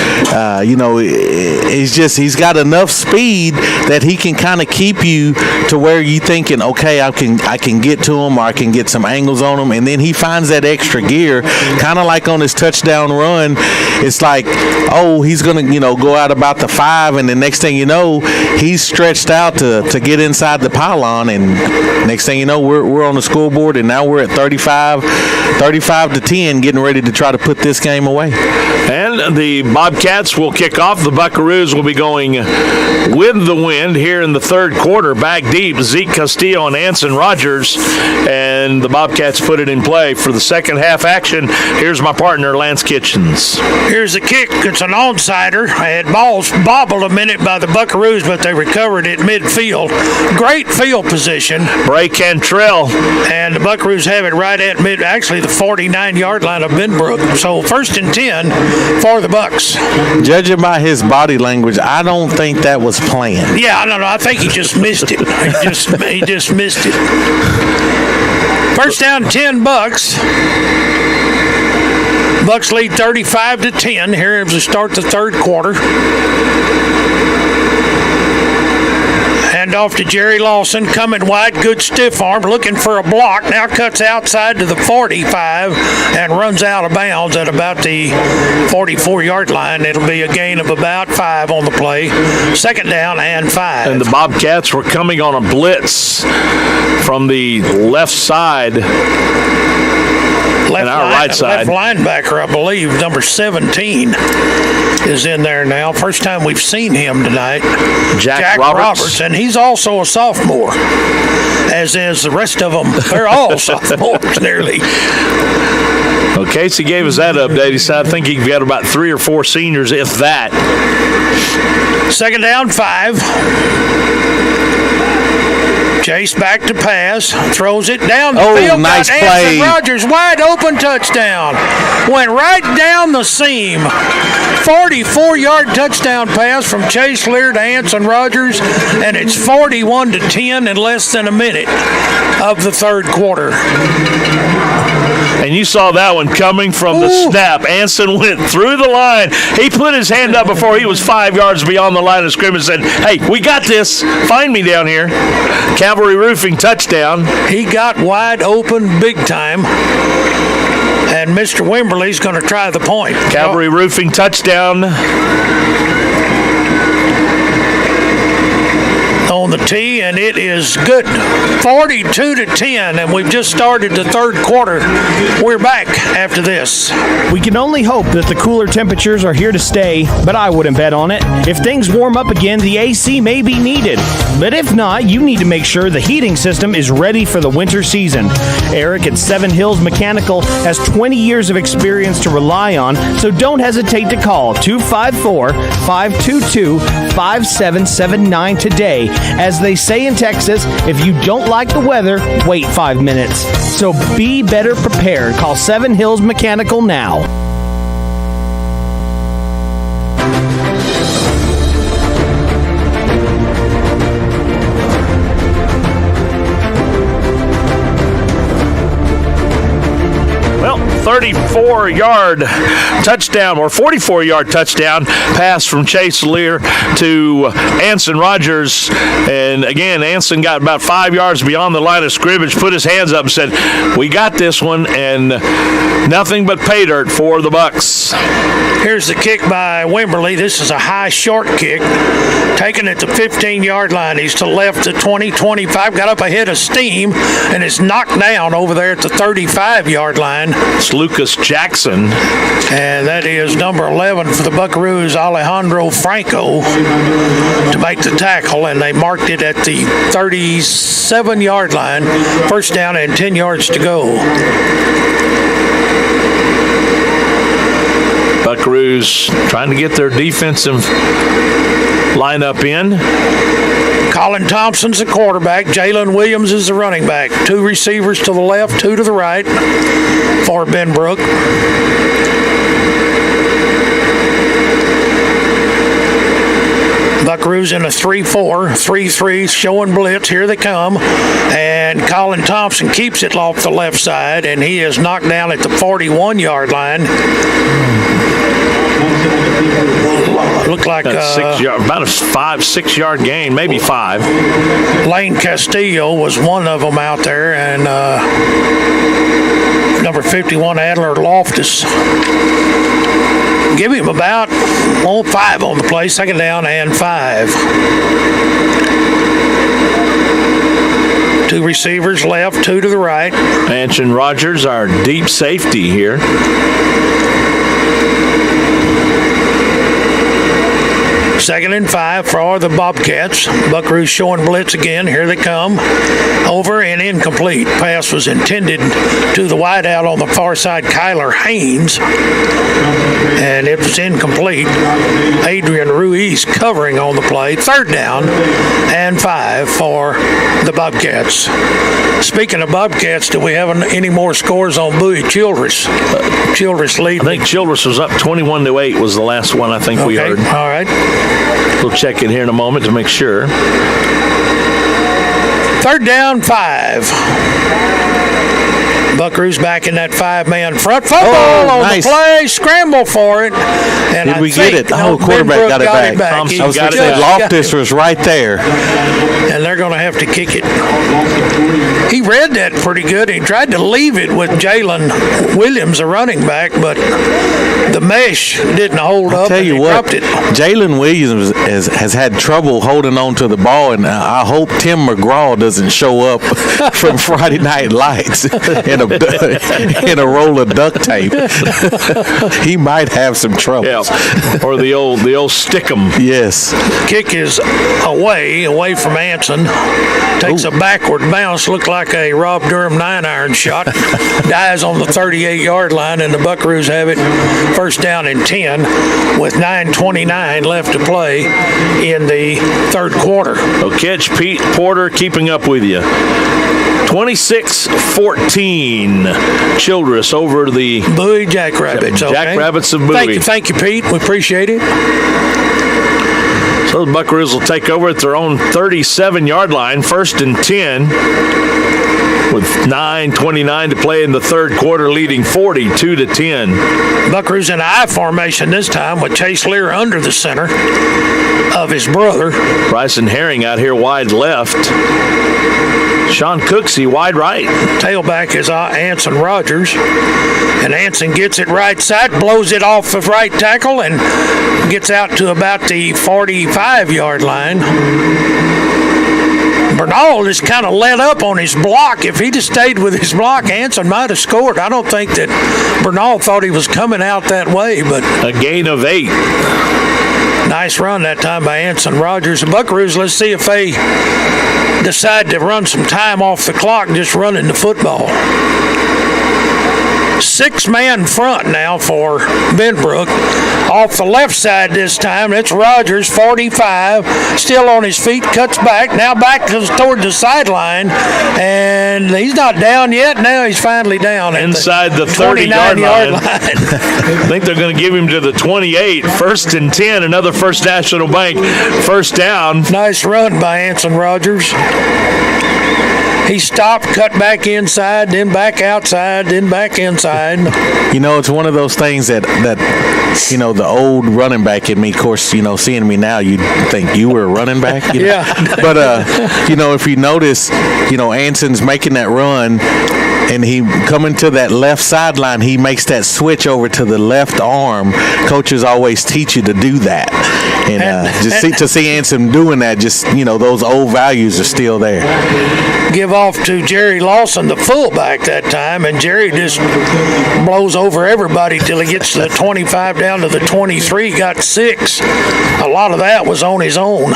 He's got enough speed that he can kind of keep you to where you thinking, okay, I can get to him, or I can get some angles on him. And then he finds that extra gear, kind of like on his touchdown run. It's like, he's going to, go out about the 5, and the next thing you know, he's stretched out to get inside the pylon, and next thing you know, we're on the scoreboard, and now we're at 35-10, getting ready to try to put this game away. And the Bobcats will kick off. The Buckaroos will be going with the wind here in the third quarter. Back deep, Zeke Castillo and Anson Rogers, and the Bobcats put it in play for the second half action. Here's my partner, Lance Kitchens. Here's the kick. It's an onside-er. Balls bobbled a minute by the Buckaroos, but they recovered it midfield. Great field position. Bray Cantrell. And the Buckaroos have it right at the 49-yard line of Benbrook. So 1st and 10 for the Bucs. Judging by his body language, I don't think that was planned. Yeah, I don't know. I think he just missed it. He just missed it. First down, 10 Bucs. Bucs lead 35-10 here as we start the third quarter. Hand off to Jerry Lawson, coming wide, good stiff arm, looking for a block. Now cuts outside to the 45 and runs out of bounds at about the 44-yard line. It'll be a gain of about 5 on the play. Second down and 5. And the Bobcats were coming on a blitz from the left side. Right side. Left linebacker, I believe, number 17 is in there now. First time we've seen him tonight. Jack Roberts. And he's also a sophomore, as is the rest of them. They're all sophomores nearly. Well, Casey gave us that update. He said, I think he's got about 3 or 4 seniors, if that. Second down, 5. Chase back to pass, throws it down the Oh, field. nice got play. Anson Rogers wide open touchdown. Went right down the seam. 44-yard touchdown pass from Chase Lear to Anson Rogers, and it's 41-10 in less than a minute of the third quarter. And you saw that one coming from the snap. Anson went through the line. He put his hand up before he was 5 yards beyond the line of scrimmage and said, "Hey, we got this. Find me down here." Cavalry Roofing touchdown. He got wide open big time. And Mr. Wimberly's going to try the point. Cavalry Roofing touchdown. On the tee, and it is good. 42-10, and we've just started the third quarter. We're back after this. We can only hope that the cooler temperatures are here to stay, but I wouldn't bet on it. If things warm up again, the AC may be needed. But if not, you need to make sure the heating system is ready for the winter season. Eric at Seven Hills Mechanical has 20 years of experience to rely on, so don't hesitate to call 254-522-5779 today. As they say in Texas, if you don't like the weather, wait 5 minutes. So be better prepared. Call Seven Hills Mechanical now. Well, 34-yard touchdown or 44-yard touchdown pass from Chase Lear to Anson Rogers. And again, Anson got about 5 yards beyond the line of scrimmage, put his hands up and said, "We got this one," and nothing but pay dirt for the Bucks. Here's the kick by Wimberly. This is a high short kick. Taken at the 15-yard line. He's to left to 20, 25. Got up ahead of steam and is knocked down over there at the 35-yard line. It's Lucas Jackson. And that is number 11 for the Buckaroos, Alejandro Franco, to make the tackle. And they marked it at the 37-yard line. First down and 10 yards to go. Buckaroos trying to get their defensive lineup in. Colin Thompson's the quarterback. Jalen Williams is the running back. Two receivers to the left, two to the right for Benbrook. Buckaroos in a 3-4, 3-3, showing blitz. Here they come. And Colin Thompson keeps it off the left side, and he is knocked down at the 41-yard line. Looked like about a 5-6 yard gain, maybe 5. Lane Castillo was one of them out there, and number 51 Adler Loftus. Give him about 5 on the play. Second down and 5. Two receivers left, two to the right. Anson Rogers, our deep safety here. Second and 5 for the Bobcats. Buckaroos showing blitz again. Here they come. Over and incomplete. Pass was intended to the wideout on the far side, Kyler Haynes. And it was incomplete. Adrian Ruiz covering on the play. Third down and 5 for the Bobcats. Speaking of Bobcats, do we have any more scores on Bowie Childress? Childress lead. I think Childress was up 21-8 was the last one I think we heard. All right. We'll check it here in a moment to make sure. Third down, 5. Buckaroos back in that 5-man front. Football on the play. Scramble for it. And Did we get it? Oh, quarterback got it back. I was going to say Loftus was right there. And they're going to have to kick it. He read that pretty good. He tried to leave it with Jalen Williams, a running back, but the mesh didn't hold up. Tell you what, dropped it. Jalen Williams has had trouble holding on to the ball, and I hope Tim McGraw doesn't show up from Friday Night Lights in a in a roll of duct tape, he might have some trouble. Yeah. Or the old stickum. Yes. Kick is away from Anson. Takes a backward bounce, looked like a Rob Durham 9-iron shot. Dies on the 38-yard line, and the Buckaroos have it first down and 10 with 9:29 left to play in the third quarter. So catch Pete Porter keeping up with you. 26-14. Childress over the Bowie Jackrabbits. Jackrabbits of Bowie. Thank you, Pete. We appreciate it. So the Buckaroos will take over at their own 37-yard line, first and 10, with 9:29 to play in the third quarter, leading 42-10. Buckaroos in I formation this time with Chase Lear under the center of his brother. Bryson Herring out here wide left. Sean Cooksey wide right. Tailback is Anson Rogers. And Anson gets it right side, blows it off of right tackle, and gets out to about the 45-yard line. Bernal just kind of let up on his block. If he'd have stayed with his block, Anson might have scored. I don't think that Bernal thought he was coming out that way, but a gain of 8. Nice run that time by Anson Rogers. The Buckaroos, let's see if they decide to run some time off the clock just running the football. 6-man front now for Benbrook. Off the left side this time, it's Rogers, 45, still on his feet, cuts back, now back toward the sideline, and he's not down yet. Now he's finally down inside the 30-yard line. I think they're going to give him to the 28. First and 10, another First National Bank first down. Nice run by Anson Rogers. He stopped, cut back inside, then back outside, then back inside. You know, it's one of those things that you know, the old running back in me, of course, you know, seeing me now, you'd think you were a running back. You know? Yeah. But, you know, if you notice, you know, Anson's making that run, and he coming to that left sideline, he makes that switch over to the left arm. Coaches always teach you to do that. And to see Anson doing that, just, you know, those old values are still there. Give off to Jerry Lawson, the fullback that time, and Jerry just blows over everybody till he gets to the 25 down to the 23, got 6. A lot of that was on his own.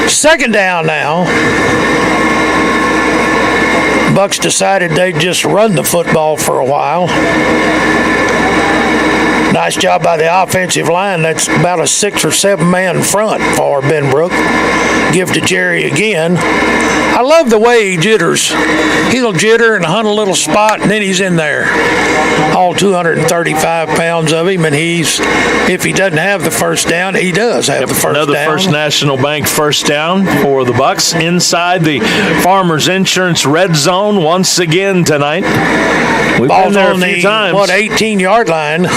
Second down now. Bucks decided they'd just run the football for a while. Nice job by the offensive line. That's about a 6 or 7-man front for Benbrook. Give to Jerry again. I love the way he jitters. He'll jitter and hunt a little spot, and then he's in there. All 235 pounds of him, and if he doesn't have the first down, he does have the first down. Another First National Bank first down for the Bucks inside the Farmers Insurance red zone once again tonight. We've been there a few times. 18-yard line.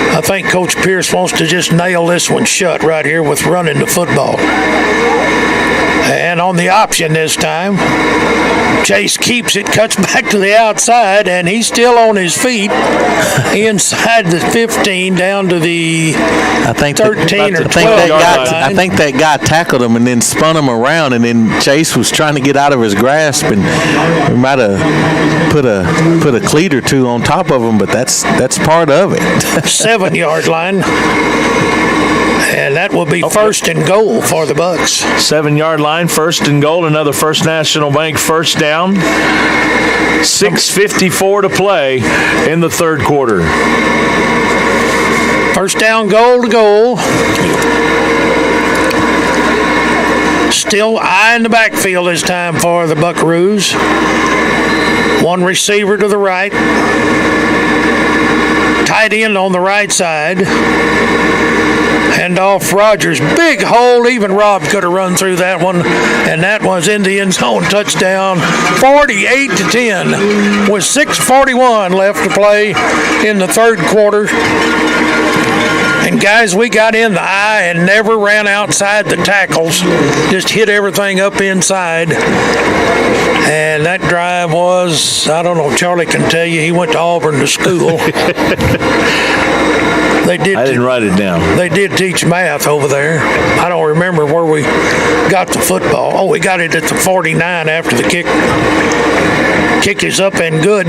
I think Coach Pierce wants to just nail this one shut right here with running the football. And on the option this time, Chase keeps it, cuts back to the outside, and he's still on his feet inside the 15 down to the 13 or 12 yard line. I think that guy tackled him and then spun him around, and then Chase was trying to get out of his grasp, and we might have put a cleat or two on top of him, but that's part of it. 7-yard line. And that will be first and goal for the Bucks. 7-yard line, first and goal. Another First National Bank first down. 6:54 to play in the third quarter. First down, goal to goal. Still eye in the backfield this time for the Buckaroos. One receiver to the right. Tight end on the right side. Hand off Rogers. Big hole. Even Rob could have run through that one. And that was in the end zone. Touchdown. 48-10 with 6:41 left to play in the third quarter. And guys, we got in the eye and never ran outside the tackles. Just hit everything up inside. And that drive was, I don't know, Charlie can tell you, he went to Auburn to school. They did. I didn't write it down. They did teach math over there. I don't remember where we got the football. Oh, we got it at the 49 after the kick. Kick is up and good.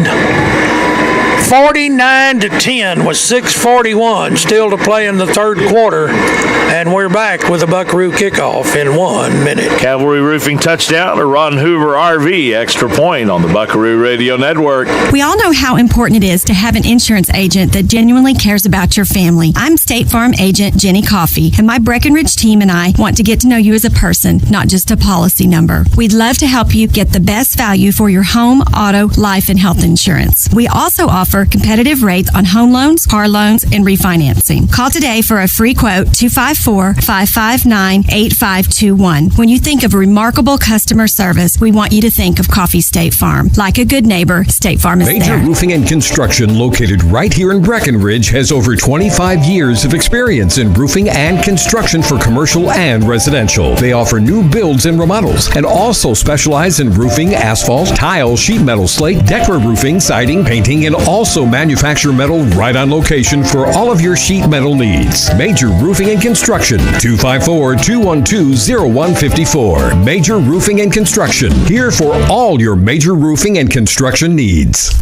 49-10 with 6:41 still to play in the third quarter, and we're back with a Buckaroo kickoff in 1 minute. Cavalry Roofing touchdown, or Ron Hoover RV extra point on the Buckaroo Radio Network. We all know how important it is to have an insurance agent that genuinely cares about your family. I'm State Farm agent Jenny Coffey, and my Breckenridge team and I want to get to know you as a person, not just a policy number. We'd love to help you get the best value for your home, auto, life, and health insurance. We also offer competitive rates on home loans, car loans, and refinancing. Call today for a free quote, 254-559-8521. When you think of remarkable customer service, we want you to think of Coffee State Farm. Like a good neighbor, State Farm is Major there. Roofing and Construction, located right here in Breckenridge, has over 25 years of experience in roofing and construction for commercial and residential. They offer new builds and remodels, and also specialize in roofing, asphalt, tile, sheet metal, slate, Decra roofing, siding, painting, and also manufacture metal right on location for all of your sheet metal needs. Major Roofing and Construction, 254-212-0154. Major Roofing and Construction, here for all your major roofing and construction needs.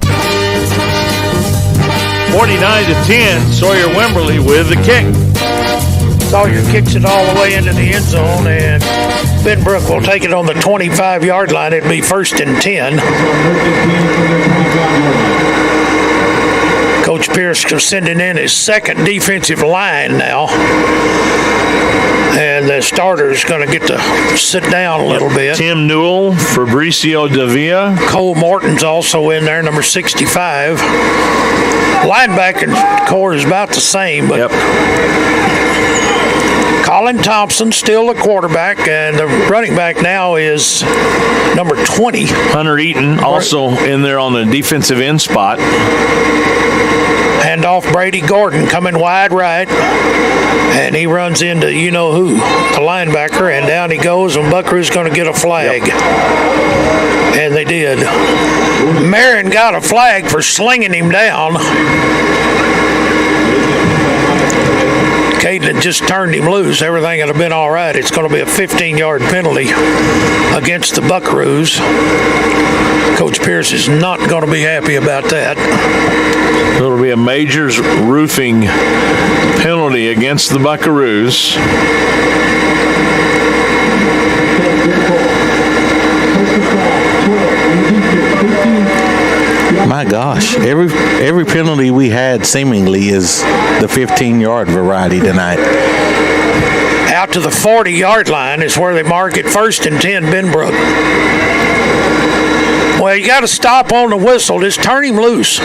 49-10, Sawyer Wimberly with the kick. Sawyer kicks it all the way into the end zone, and Benbrook will take it on the 25-yard line. It'll be 1st and 10. Coach Pierce sending in his second defensive line now. And the starter's going to get to sit down a little bit. Tim Newell, Fabricio Davia. Cole Morton's also in there, number 65. Linebacker core is about the same, but Colin Thompson still the quarterback, and the running back now is number 20. Hunter Eaton also in there on the defensive end spot. Hand off Brady Gordon coming wide right, and he runs into you-know-who, the linebacker, and down he goes, and Buckaroo's going to get a flag. And they did. Marion got a flag for slinging him down. Caden had just turned him loose. Everything would have been all right. It's going to be a 15-yard penalty against the Buckaroos. Coach Pierce is not going to be happy about that. It'll be a major roofing penalty against the Buckaroos. My gosh, every penalty we had seemingly is the 15-yard variety tonight. Out to the 40-yard line is where they mark it. 1st and 10, Benbrook. Well, you got to stop on the whistle. Just turn him loose.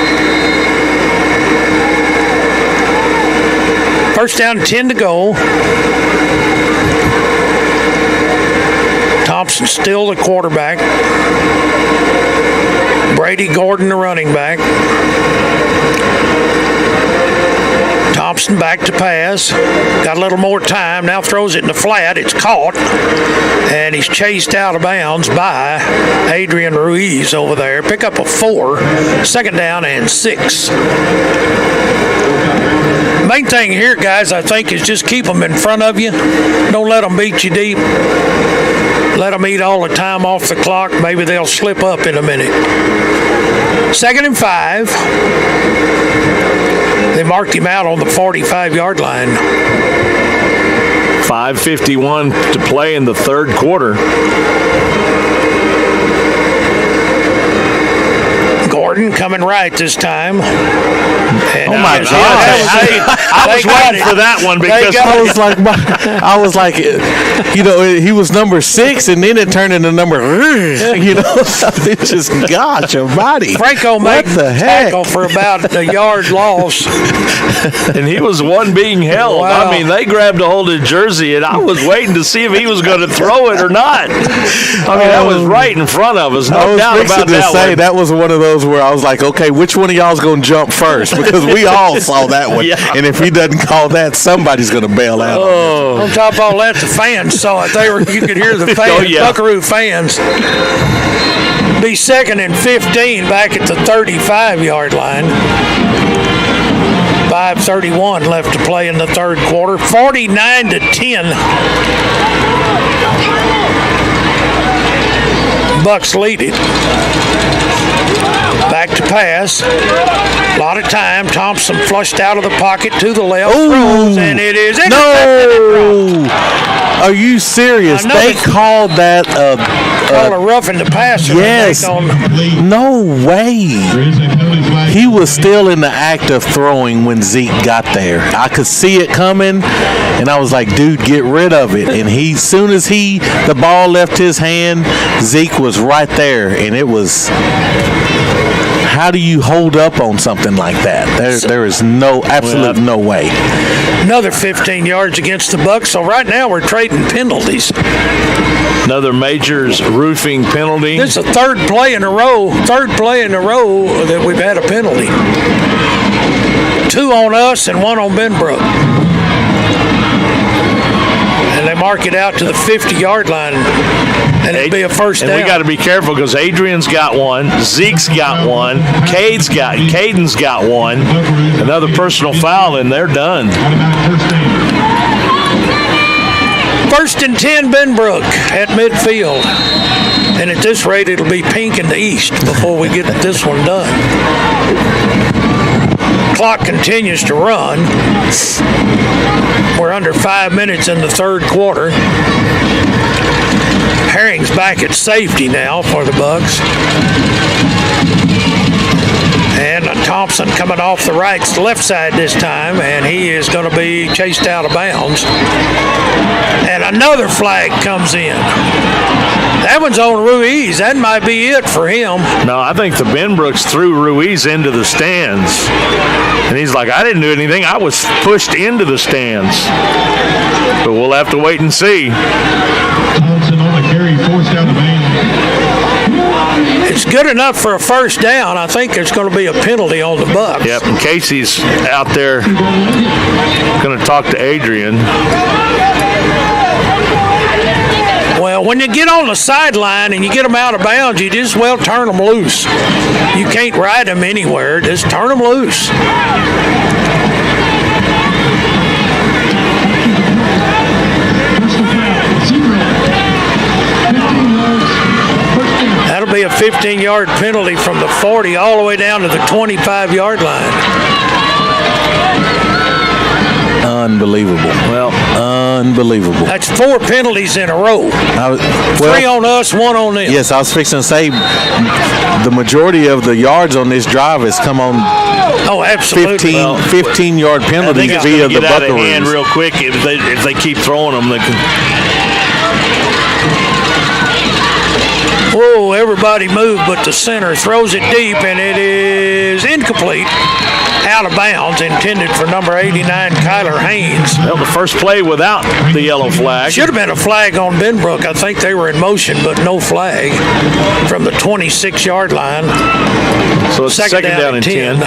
1st down, 10 to go. Thompson still the quarterback. Brady Gordon, the running back. Thompson back to pass. Got a little more time. Now throws it in the flat. It's caught. And he's chased out of bounds by Adrian Ruiz over there. Pick up a 4. 2nd down and 6. Main thing here, guys, I think, is just keep them in front of you. Don't let them beat you deep. Let them eat all the time off the clock. Maybe they'll slip up in a minute. 2nd and 5. They marked him out on the 45-yard line. 5:51 to play in the third quarter. Gordon coming right this time. And oh my God! I was waiting for that one because I was like, he was number 6, and then it turned into number, it's just, gosh, almighty. Franco made the tackle for about a yard loss, and he was one being held. Wow. I mean, they grabbed a hold of his jersey, and I was waiting to see if he was going to throw it or not. I mean, that was right in front of us. No doubt about that. That was one of those where I was like, okay, which one of y'all is going to jump first? Because we all saw that one. Yeah. And if he doesn't call that, somebody's going to bail out. On top of all that, the fans saw it. You could hear the fans, Buckaroo fans. Be 2nd and 15 back at the 35-yard line. 5:31 left to play in the third quarter. 49-10. Bucks lead it. Back to pass. A lot of time. Thompson flushed out of the pocket to the left. Throws, and it is no. Are you serious? They called that a roughing the passer. Yes. No way. He was still in the act of throwing when Zeke got there. I could see it coming, and I was like, dude, get rid of it. And soon as the ball left his hand, Zeke was right there, and it was... How do you hold up on something like that? There is no way. Another 15 yards against the Bucks. So right now we're trading penalties. Another Majors roofing penalty. This is the third play in a row that we've had a penalty. 2 on us and 1 on Benbrook. And they mark it out to the 50-yard line. And it'll be a first down. And we got to be careful because Adrian's got one, Zeke's got one, Caden's got one. Another personal foul, and they're done. First and 10, Benbrook at midfield. And at this rate, it'll be pink in the east before we get this one done. Clock continues to run. We're under 5 minutes in the third quarter. Herring's back at safety now for the Bucks. And Thompson coming off the left side this time, and he is going to be chased out of bounds. And another flag comes in. That one's on Ruiz. That might be it for him. No, I think the Benbrooks threw Ruiz into the stands. And he's like, I didn't do anything. I was pushed into the stands. But we'll have to wait and see. Thompson on the carry, forced out of bounds. It's good enough for a first down. I think there's going to be a penalty on the Bucks. Yep, and Casey's out there going to talk to Adrian. Well, when you get on the sideline and you get them out of bounds, you just turn them loose. You can't ride them anywhere. Just turn them loose. That'll be a 15-yard penalty from the 40 all the way down to the 25-yard line. Unbelievable. Well, unbelievable. That's 4 penalties in a row. 3 on us, 1 on them. Yes, I was fixing to say the majority of the yards on this drive has come on. Oh, absolutely. 15-yard penalties via the Buckaroos. Out of hand real quick if they keep throwing them. They can. Whoa, everybody moved, but the center throws it deep, and it is incomplete. Out of bounds, intended for number 89, Kyler Haynes. Well, the first play without the yellow flag. Should have been a flag on Benbrook. I think they were in motion, but no flag from the 26-yard line. So it's second down and 10.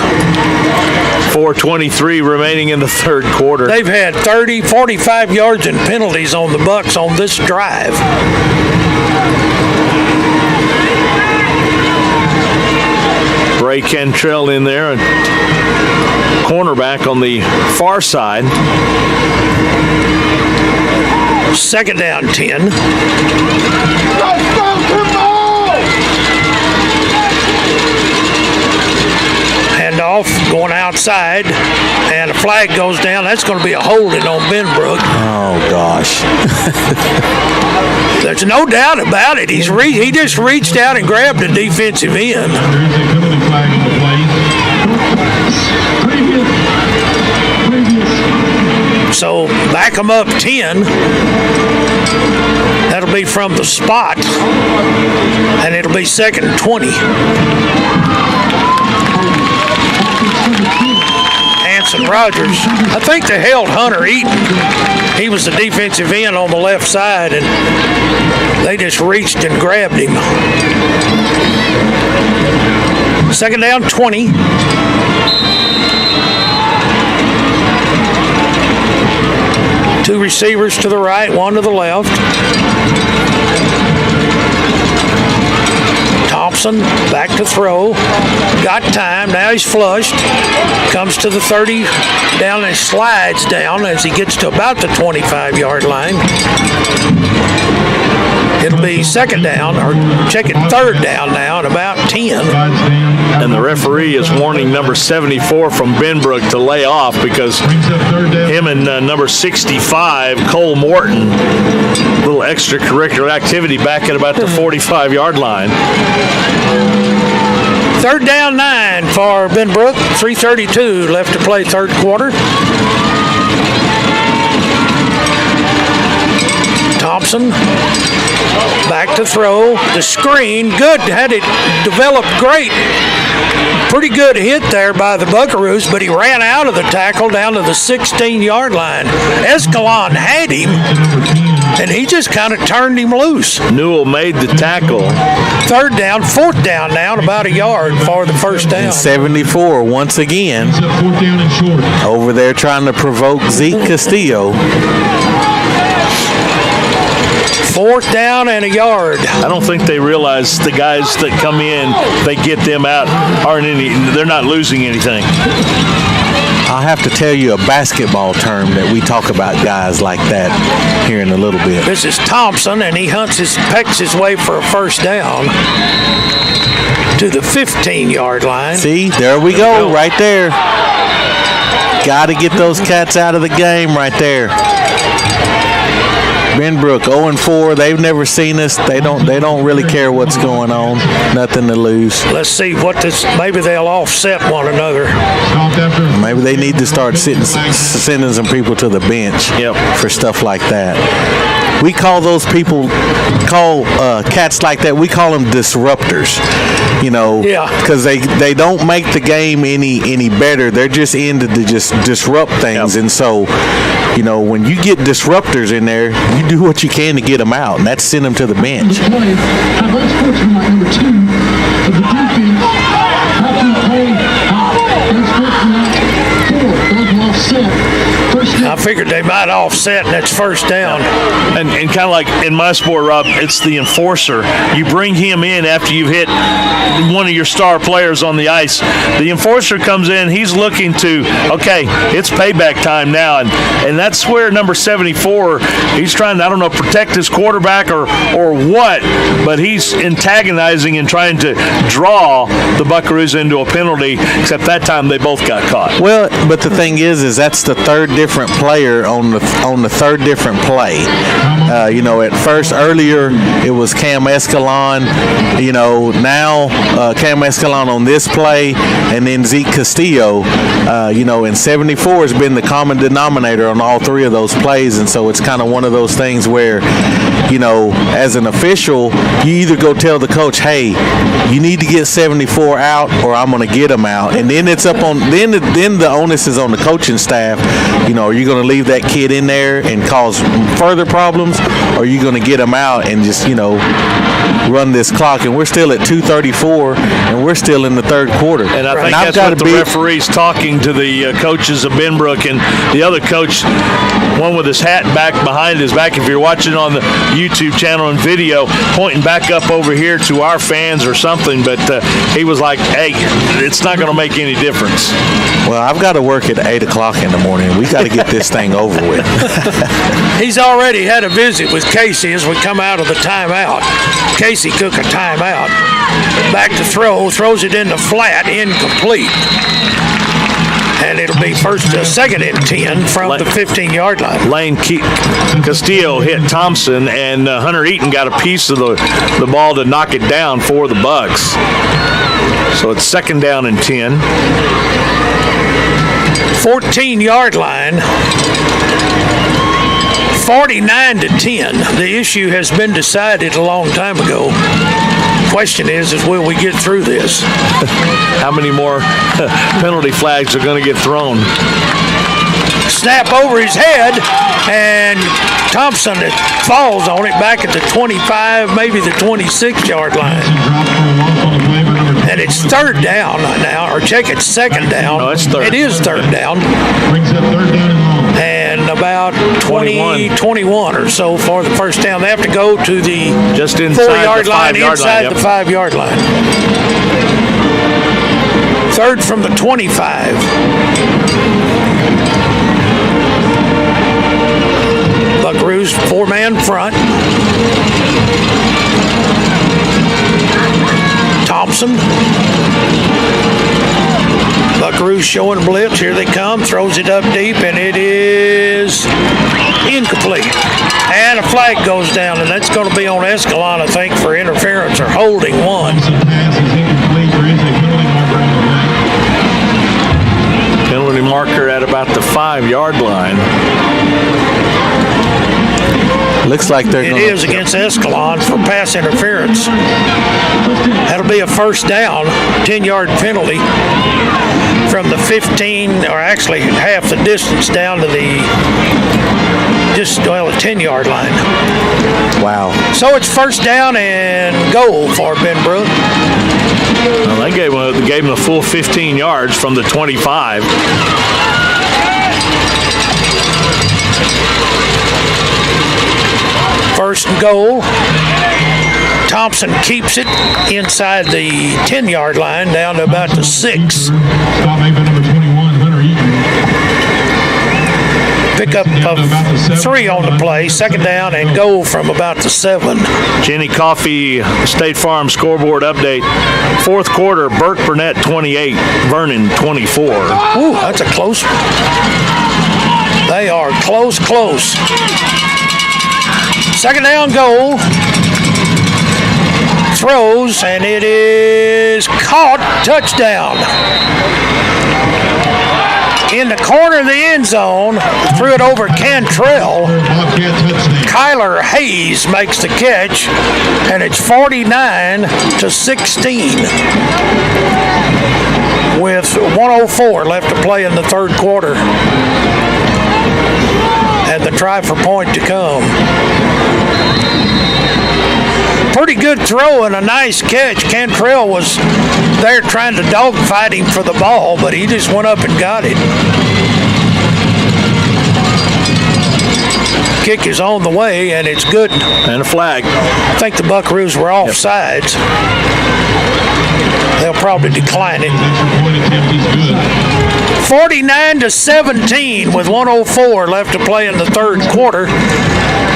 4:23 remaining in the third quarter. They've had 30, 45 yards in penalties on the Bucks on this drive. Ray Cantrell in there, and cornerback on the far side. Second down, 10. Handoff going outside, and a flag goes down. That's going to be a holding on Benbrook. Oh, gosh. There's no doubt about it. He just reached out and grabbed the defensive end. So back them up 10. That'll be from the spot, and it'll be second and 20. Hanson Rogers. I think they held Hunter Eaton. He was the defensive end on the left side, and they just reached and grabbed him. Second down, 20. Two receivers to the right, one to the left. Thompson back to throw. Got time. Now he's flushed. Comes to the 30 down and slides down as he gets to about the 25-yard line. It'll be second down, or check it, third down now at about 10. And the referee is warning number 74 from Benbrook to lay off because him and number 65, Cole Morton, little extracurricular activity back at about the 45-yard line. Third down 9 for Benbrook. 3:32 left to play third quarter. Thompson back to throw. The screen, good. Had it developed great. Pretty good hit there by the Buckaroos, but he ran out of the tackle down to the 16-yard line. Escalon had him, and he just kind of turned him loose. Newell made the tackle. Third down, fourth down now, about a yard for the first down. And 74 once again over there trying to provoke Zeke Castillo. Fourth down and a yard. I don't think they realize the guys that come in, they get them out, they're not losing anything. I'll have to tell you a basketball term that we talk about guys like that here in a little bit. This is Thompson, and he pecks his way for a first down to the 15-yard line. See, there we go, right there. Got to get those cats out of the game right there. Benbrook 0-4. They've never seen us. They don't really care what's going on. Nothing to lose. Let's see what this. Maybe they'll offset one another. Maybe they need to start sending some people to the bench for stuff like that. We call those people, cats like that, we call them disruptors, because they don't make the game any better. They're just in to just disrupt things. And so, when you get disruptors in there, you do what you can to get them out, and that's send them to the bench. Unsportsmanlike number 2 of the defense, Patrick Hay, unsportsmanlike 4, those will offset. I figured they might offset, and it's first down. And kind of like in my sport, Rob, it's the enforcer. You bring him in after you've hit one of your star players on the ice. The enforcer comes in, he's looking to, okay, it's payback time now. And that's where number 74, he's trying to, I don't know, protect his quarterback or what, but he's antagonizing and trying to draw the Buckaroos into a penalty, except that time they both got caught. Well, but the thing is that's the third different player on the third different play. At first, earlier, it was Cam Escalon. Now Cam Escalon on this play, and then Zeke Castillo. And 74 has been the common denominator on all three of those plays, and so it's kind of one of those things where, as an official, you either go tell the coach, hey, you need to get 74 out, or I'm going to get him out, and then it's up on then the onus is on the coaching staff. Are you going to leave that kid in there and cause further problems, or are you going to get him out and just, run this clock? And we're still at 2:34, and we're still in the third quarter. And I think that's what the referee's talking to the coaches of Benbrook, and the other coach, one with his hat back behind his back, if you're watching on the YouTube channel and video, pointing back up over here to our fans or something, but he was like, hey, it's not going to make any difference. Well, I've got to work at 8 o'clock in the morning. We got to get this thing over with. He's already had a visit with Casey as we come out of the timeout. Casey took a timeout. Back to throws it in the flat, incomplete. And it'll be second and 10 from the 15-yard line. Lane Castillo hit Thompson, and Hunter Eaton got a piece of the ball to knock it down for the Bucks. So it's second down and 10. 14-yard line. 49-10. The issue has been decided a long time ago. Question is will we get through this? How many more penalty flags are going to get thrown? Snap over his head, and Thompson falls on it back at the 25, maybe the 26-yard line. And it's third down now, or check it, second down. No, it's third. It is third down. Brings up third down and long. And about about 21 or so for the first down. They have to go to the just inside 4-yard line, inside yep. the 5-yard line. Third from the 25. Buckaroos 4-man front. Thompson. Buckaroos showing blitz. Here they come. Throws it up deep, and it is incomplete. And a flag goes down, and that's going to be on Escalon, I think, for interference or holding one. Penalty marker at about the 5-yard line. Looks like they're It is against Escalon for pass interference. That'll be a first down, 10-yard penalty from the 15, or actually half the distance down to the a 10-yard line. Wow. So it's first down and goal for Benbrook. Well, they gave him a full 15 yards from the 25. First and goal. Thompson keeps it inside the 10-yard line down to about the 6. Pick up of 3 on the play. Second down and goal from about the 7. Jenny Coffee, State Farm scoreboard update. Fourth quarter, Burke Burnett 28, Vernon 24. Ooh, that's a close one. They are close. Second down goal. Throws, and it is caught. Touchdown. In the corner of the end zone, threw it over Cantrell. Kyler Hayes makes the catch, and it's 49-16 with 1:04 left to play in the third quarter. And the try for point to come. Pretty good throw and a nice catch. Cantrell was there trying to dogfight him for the ball, but he just went up and got it. Kick is on the way, and it's good. And a flag. I think the Buckaroos were offsides. They'll probably decline it. 49-17 with 1:04 left to play in the third quarter.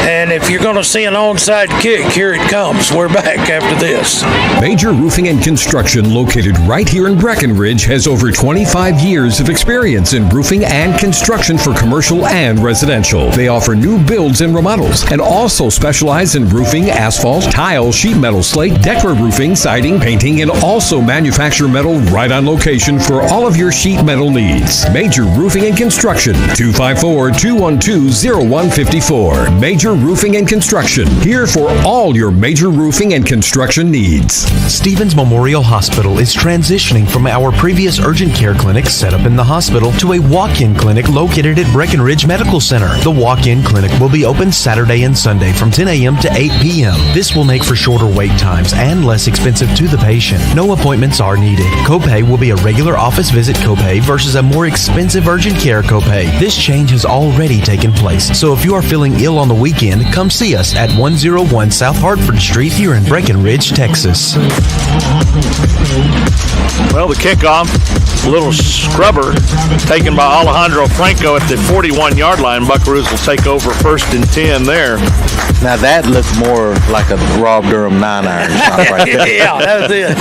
And if you're going to see an onside kick, here it comes. We're back after this. Major Roofing and Construction, located right here in Breckenridge, has over 25 years of experience in roofing and construction for commercial and residential. They offer new builds and remodels and also specialize in roofing, asphalt, tile, sheet metal, slate, Decra roofing, siding, painting, and also manufacture metal right on location for all of your sheet metal needs. Major Roofing and Construction, 254-212-0154. Major Roofing and Construction, here for all your major roofing and construction needs. Stevens Memorial Hospital is transitioning from our previous urgent care clinic set up in the hospital to a walk-in clinic located at Breckenridge Medical Center. The walk-in clinic will be open Saturday and Sunday from 10 a.m. to 8 p.m. This will make for shorter wait times and less expensive to the patient. No appointments are needed. Copay will be a regular office visit copay versus a more expensive urgent care copay. This change has already taken place, so if you are feeling ill on the weekend, come see us at 101 South Hartford Street here in Breckenridge, Texas. Well, the kickoff, a little scrubber taken by Alejandro Franco at the 41-yard line. Buckaroos will take over first and 10 there. Now that looks more like a Rob Durham 9-iron shot right there. Yeah, that's it.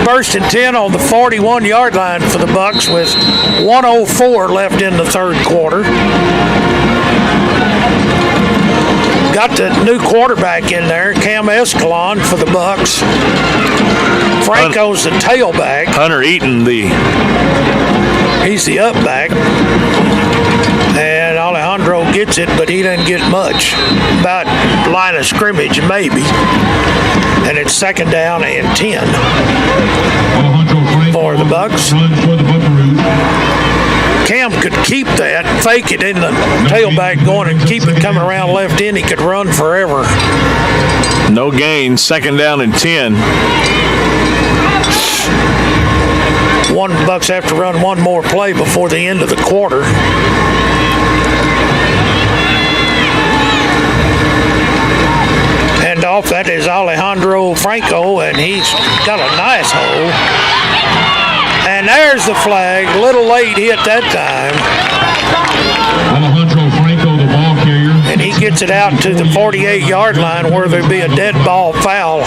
First and 10 on the 41-yard line for the Bucks with 1:04 left in the third quarter. Got the new quarterback in there, Cam Escalon for the Bucks. Franco's the tailback. Hunter Eaton, he's the up back. And Alejandro gets it, but he doesn't get much. About line of scrimmage, maybe. And it's second down and 10 for the Bucks. Cam could keep that, fake it in the tailback going and keep it coming around left end. He could run forever. No gain, second down and 10. Bucks have to run one more play before the end of the quarter. Handoff, that is Alejandro Franco, and he's got a nice hole. And there's the flag. A little late hit that time. Alejandro Franco, the ball carrier. And he gets it out to the 48-yard line where there'd be a dead ball foul.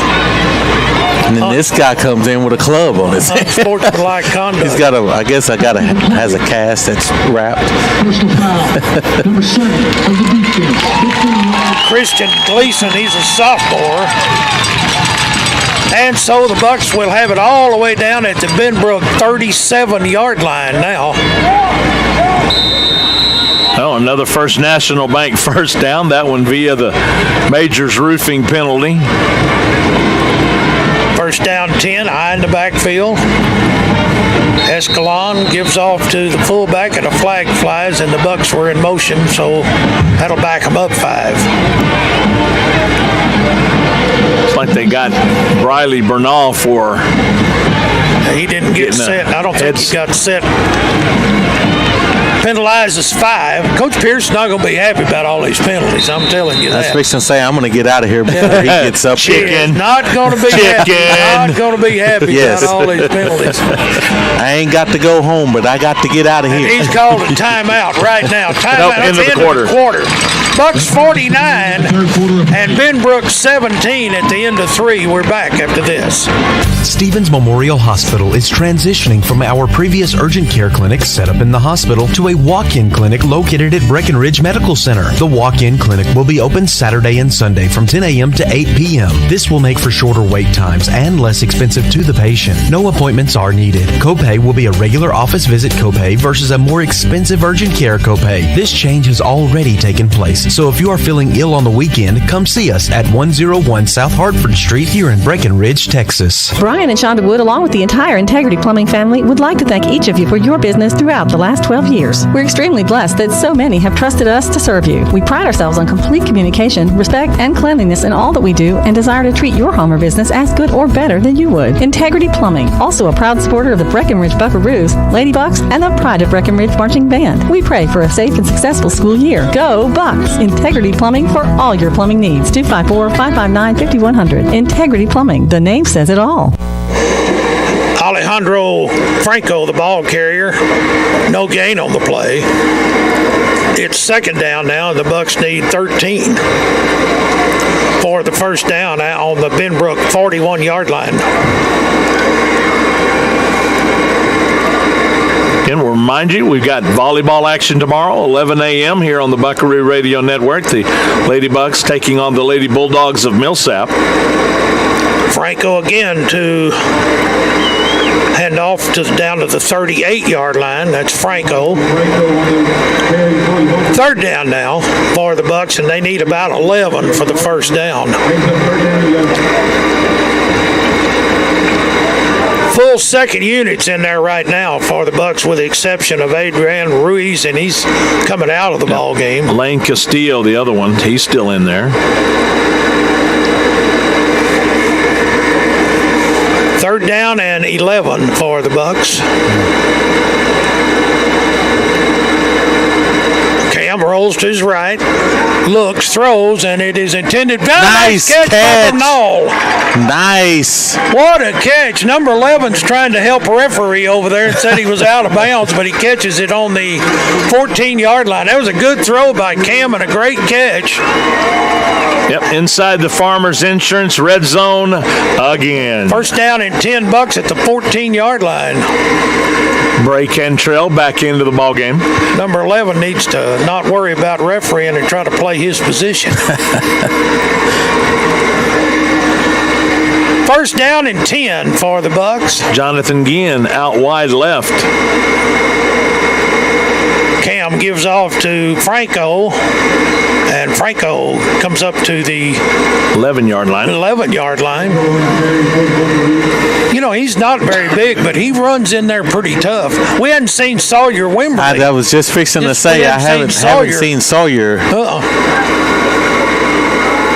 And then this guy comes in with a club on his head. Unsportsmanlike conduct. He's got has a cast that's wrapped. Personal foul. Number 7 of the defense. Christian Gleason, he's a sophomore. And so the Bucks will have it all the way down at the Benbrook 37-yard line now. Oh, another First National Bank first down. That one via the Majors roofing penalty. First down 10, high in the backfield. Escalon gives off to the fullback, and a flag flies, and the Bucks were in motion, so that'll back them up 5. It's like they got Briley Bernal for. He didn't get set. I don't think he got set. Penalizes 5. Coach Pierce's not going to be happy about all these penalties. I'm telling you that. That's fixing to say I'm going to get out of here before he gets up here. Chicken. Not going to be happy. Not going to be happy about all these penalties. I ain't got to go home, but I got to get out of here. And he's called a timeout right now. Timeout. End of the quarter. Bucks 49 and Benbrook 17 at the end of 3. We're back after this. Stevens Memorial Hospital is transitioning from our previous urgent care clinic set up in the hospital to a walk-in clinic located at Breckenridge Medical Center. The walk-in clinic will be open Saturday and Sunday from 10 a.m. to 8 p.m. This will make for shorter wait times and less expensive to the patient. No appointments are needed. Copay will be a regular office visit copay versus a more expensive urgent care copay. This change has already taken place, so if you are feeling ill on the weekend, come see us at 101 South Hartford Street here in Breckenridge, Texas. Brian and Shonda Wood, along with the entire Integrity Plumbing family, would like to thank each of you for your business throughout the last 12 years. We're extremely blessed that so many have trusted us to serve you. We pride ourselves on complete communication, respect, and cleanliness in all that we do, and desire to treat your home or business as good or better than you would. Integrity Plumbing, also a proud supporter of the Breckenridge Buckaroos, Ladybucks, and the Pride of Breckenridge Marching Band. We pray for a safe and successful school year. Go Bucks! Integrity Plumbing for all your plumbing needs. 254-559-5100. Integrity Plumbing. The name says it all. Alejandro Franco, the ball carrier. No gain on the play. It's second down now, and the Bucks need 13 for the first down on the Benbrook 41-yard line. Again, we'll remind you, we've got volleyball action tomorrow, 11 a.m. here on the Buckaroo Radio Network. The Ladybucks taking on the Lady Bulldogs of Millsap. Franco again to hand off down to the 38-yard line. That's Franco. Third down now for the Bucks, and they need about 11 for the first down. Full second units in there right now for the Bucks, with the exception of Adrian Ruiz, and he's coming out of the ball game. Lane Castillo, the other one, he's still in there. Third down and 11 for the Bucks. Cam rolls to his right, looks, throws, and it is intended. Nice catch. By Bernal. Nice. What a catch. Number 11's trying to help a referee over there and said he was out of bounds, but he catches it on the 14-yard line. That was a good throw by Cam and a great catch. Yep, inside the Farmers Insurance red zone again. First down and 10 Bucks at the 14-yard line. Bray Cantrell back into the ball game. Number 11 needs to not worry about refereeing and try to play his position. First down and 10 for the Bucks. Jonathan Guillen out wide left. Cam gives off to Franco, and Franco comes up to the 11-yard line. 11-yard line. You know, he's not very big, but he runs in there pretty tough. We hadn't seen Sawyer Wimberly. I was just fixing to say, I haven't seen Sawyer.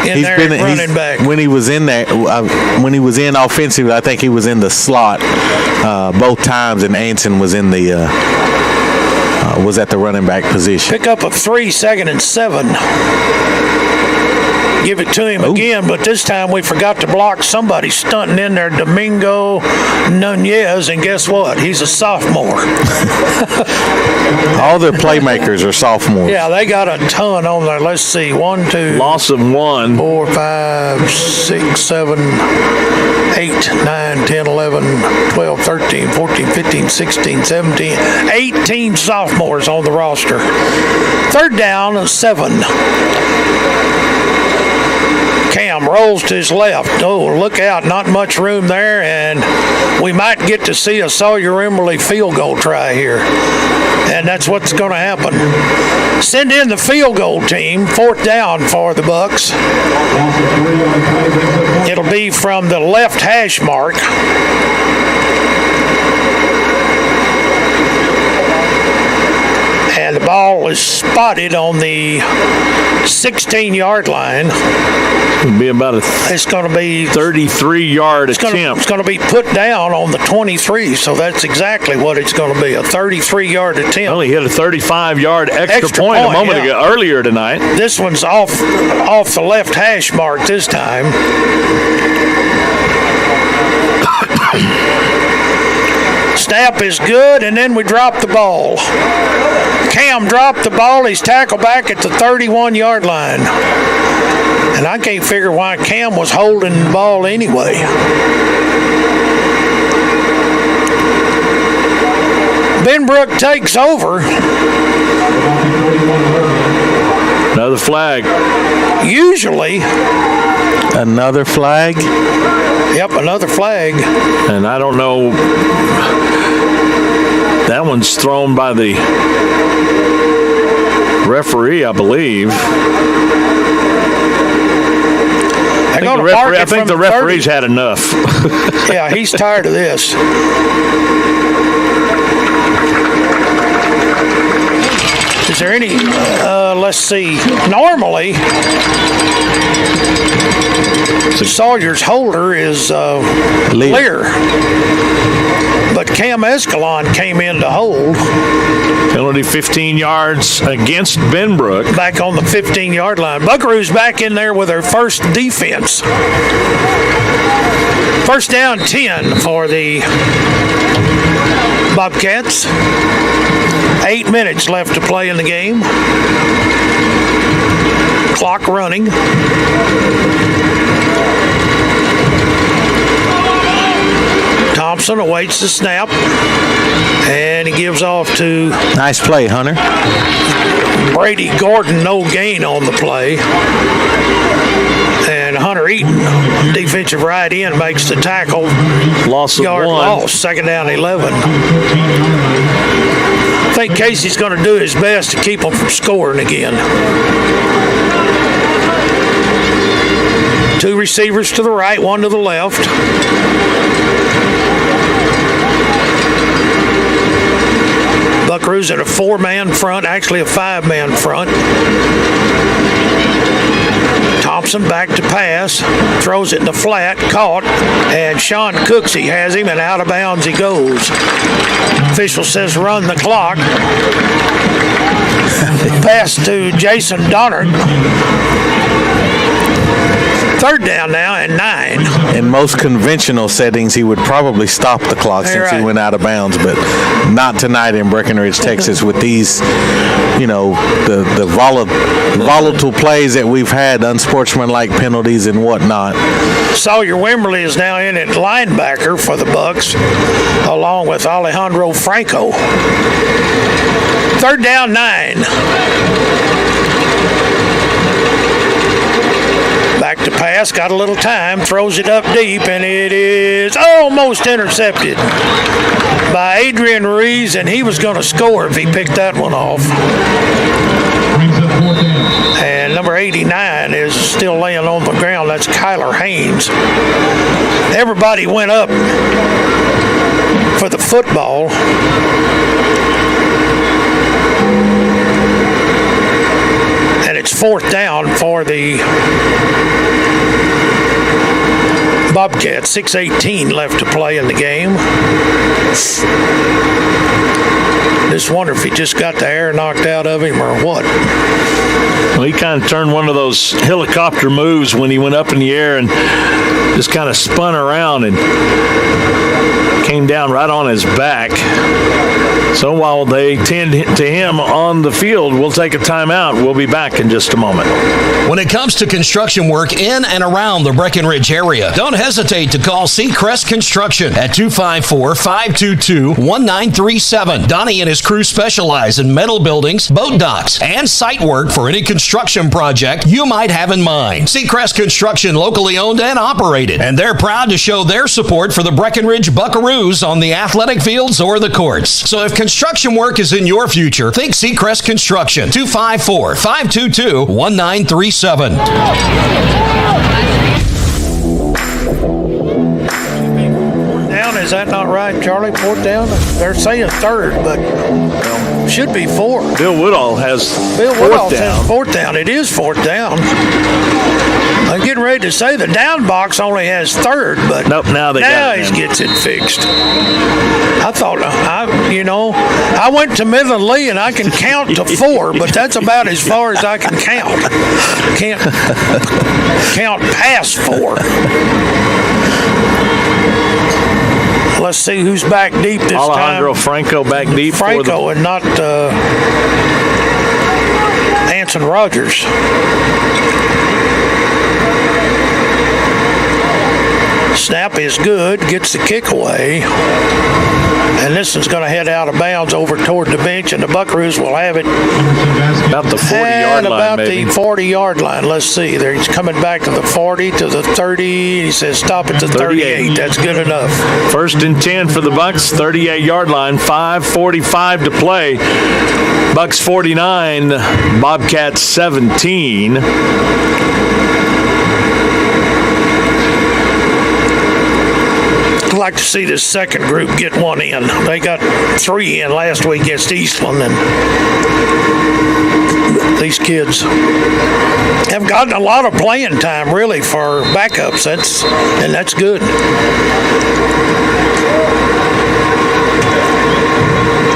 He's been running back. When he was in there, when he was in offensive, I think he was in the slot both times, and Anson was in the was at the running back position. Pick up a 3, second and 7. Give it to him again, but this time we forgot to block somebody stunting in there, Domingo Nunez, and guess what? He's a sophomore. All their playmakers are sophomores. Yeah, they got a ton on there. Let's see. 1, 2. Loss of 1. 4, 5, 6, 7, 8, 9, 10, 11, 12, 13, 14, 15, 16, 17, 18 sophomores on the roster. Third down, 7. Cam rolls to his left. Oh, look out. Not much room there, and we might get to see a Sawyer Emberley field goal try here. And that's what's going to happen. Send in the field goal team. 4th down for the Bucks. It'll be from the left hash mark. And the ball is spotted on the 16-yard line. It'll be about it's going to be 33-yard attempt. It's going to be put down on the 23, so that's exactly what it's going to be, a 33-yard attempt. Only hit a 35-yard extra point a moment ago, earlier tonight. This one's off the left hash mark this time. Snap is good, and then we drop the ball. Cam dropped the ball. He's tackled back at the 31-yard line. And I can't figure why Cam was holding the ball anyway. Benbrook takes over. Another flag. Usually. Another flag? Yep, another flag. And I don't know. That one's thrown by the referee, I believe. I think the referee's had enough. Yeah, he's tired of this. Is there any, let's see, normally Sawyer's holder is Lear. But Cam Escalon came in to hold. Penalty 15 yards against Benbrook. Back on the 15-yard line. Buckaroos back in there with their first defense. First down 10 for the Bobcats. 8 minutes left to play in the game. Clock running. Thompson awaits the snap, and he gives off to... Nice play, Hunter. Brady Gordon, no gain on the play. And Hunter Eaton, defensive right end, makes the tackle. Loss of 1. Loss, 2nd down 11. I think Casey's going to do his best to keep them from scoring again. 2 receivers to the right, 1 to the left. Buckaroos at a 4-man front, actually a 5-man front. Thompson back to pass, throws it in the flat, caught, and Sean Cooksey has him, and out of bounds he goes. Official says run the clock. Pass to Jason Donnard. 3rd down now and 9. In most conventional settings, he would probably stop the clock since he went out of bounds, but not tonight in Breckenridge, Texas, with these, the volatile plays that we've had, unsportsmanlike penalties and whatnot. Sawyer Wimberly is now in at linebacker for the Bucks, along with Alejandro Franco. 3rd down 9. Back to pass, got a little time, throws it up deep, and it is almost intercepted by Adrian Ruiz, and he was going to score if he picked that one off. And number 89 is still laying on the ground. That's Kyler Haynes. Everybody went up for the football. And it's 4th down for the Bobcats. 6:18 left to play in the game. Just wonder if he just got the air knocked out of him or what. Well, he kind of turned one of those helicopter moves when he went up in the air and just kind of spun around and came down right on his back. So while they tend to him on the field, we'll take a timeout. We'll be back in just a moment. When it comes to construction work in and around the Breckenridge area, don't hesitate to call Seacrest Construction at 254-522-1937. Donnie and his crew specialize in metal buildings, boat docks, and site work for any construction project you might have in mind. Seacrest Construction, locally owned and operated, and they're proud to show their support for the Breckenridge Buckaroos on the athletic fields or the courts. So if construction work is in your future, think Seacrest Construction. 254-522-1937. Down, is that not right, Charlie? Fourth down? They're saying third, but should be four. Bill Woodall has fourth down. It is fourth down. I'm getting ready to say the down box only has third, but nope, now he gets it fixed. I thought, I went to Midland Lee and I can count to four, but that's about as far as I can count. Can't count past four. Let's see who's back deep this Alejandro time. Franco back deep. Franco and not Anson Rogers. Snap is good, gets the kick away. And this one's going to head out of bounds over toward the bench, and the Buckaroos will have it about the 40-yard line. About the 40-yard line. Let's see. There, he's coming back to the 40, to the 30. He says stop at the 38. That's good enough. First and 10 for the Bucks, 38-yard line, 5:45 to play. Bucks 49, Bobcats 17. I'd like to see this second group get one in. They got three in last week against Eastland, and these kids have gotten a lot of playing time, really, for backups. That's good.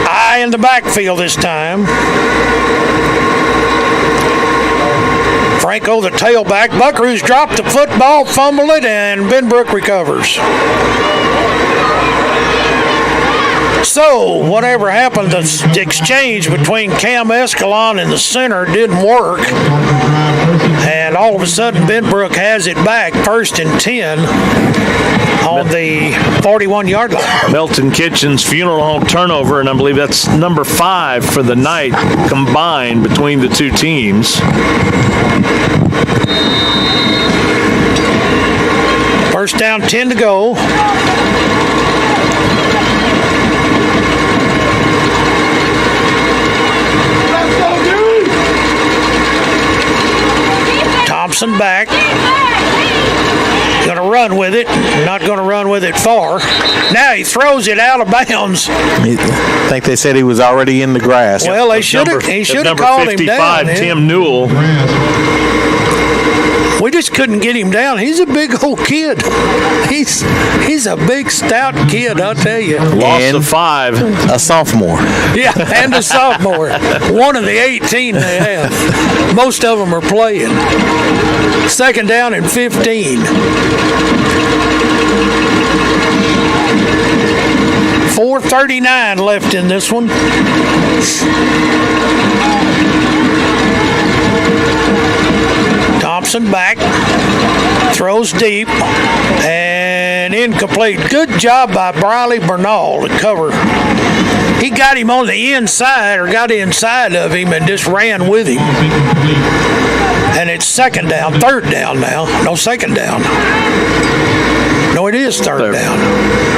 Eye in the backfield this time. Franco, the tailback. Buckaroos dropped the football, fumble it, and Benbrook recovers. So, whatever happened, the exchange between Cam Escalon and the center didn't work. And all of a sudden, Benbrook has it back, 1st and 10 on the 41-yard line. Milton Kitchens funeral home turnover, and I believe that's number 5 for the night combined between the two teams. First down, 10 to go. Thompson back. Going to run with it. Not going to run with it far. Now he throws it out of bounds. I think they said he was already in the grass. Well, he should have called him down. Tim Newell. We just couldn't get him down. He's a big old kid. He's a big, stout kid, I'll tell you. Lost to 5. A sophomore. Yeah, and a sophomore. One of the 18 they have. Most of them are playing. Second down and 15. 4:39 left in this one. Thompson back, throws deep, and incomplete. Good job by Briley Bernal to cover. He got him on the inside, or got inside of him, and just ran with him. And it's third down now. No, second down. No, it is third down.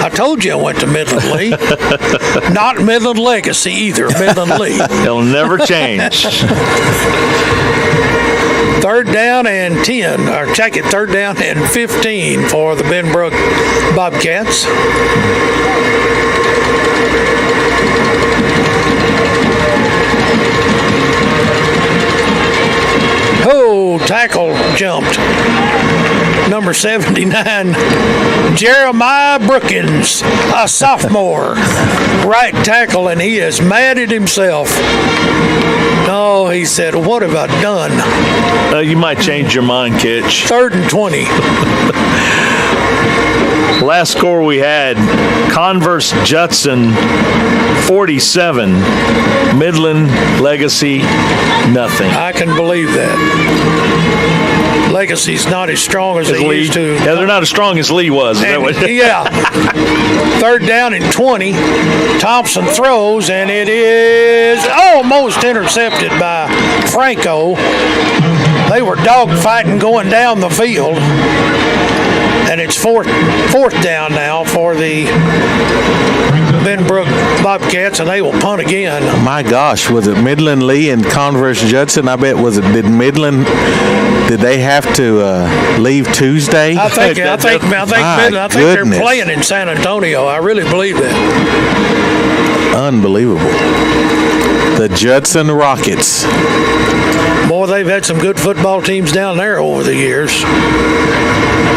I told you I went to Midland Lee. Not Midland Legacy either, Midland Lee. It'll never change. Third down and 10, or check it, third down and 15 for the Benbrook Bobcats. Oh, tackle jumped. Number 79, Jeremiah Brookins, a sophomore, right tackle, and he is mad at himself. No, he said, what have I done? You might change your mind, Kitch. 3rd and 20. Last score we had, Converse Judson 47, Midland Legacy nothing. I can believe that. Legacy's not as strong as they used to. Yeah, they're not as strong as Lee was. Yeah. 3rd down and 20. Thompson throws, and it is almost intercepted by Franco. They were dogfighting going down the field. And it's fourth down now for the Benbrook Bobcats, and they will punt again. My gosh, was it Midland Lee and Converse Judson? I bet did they have to leave Tuesday? I think Midland, they're playing in San Antonio. I really believe that. Unbelievable. The Judson Rockets. Boy, they've had some good football teams down there over the years.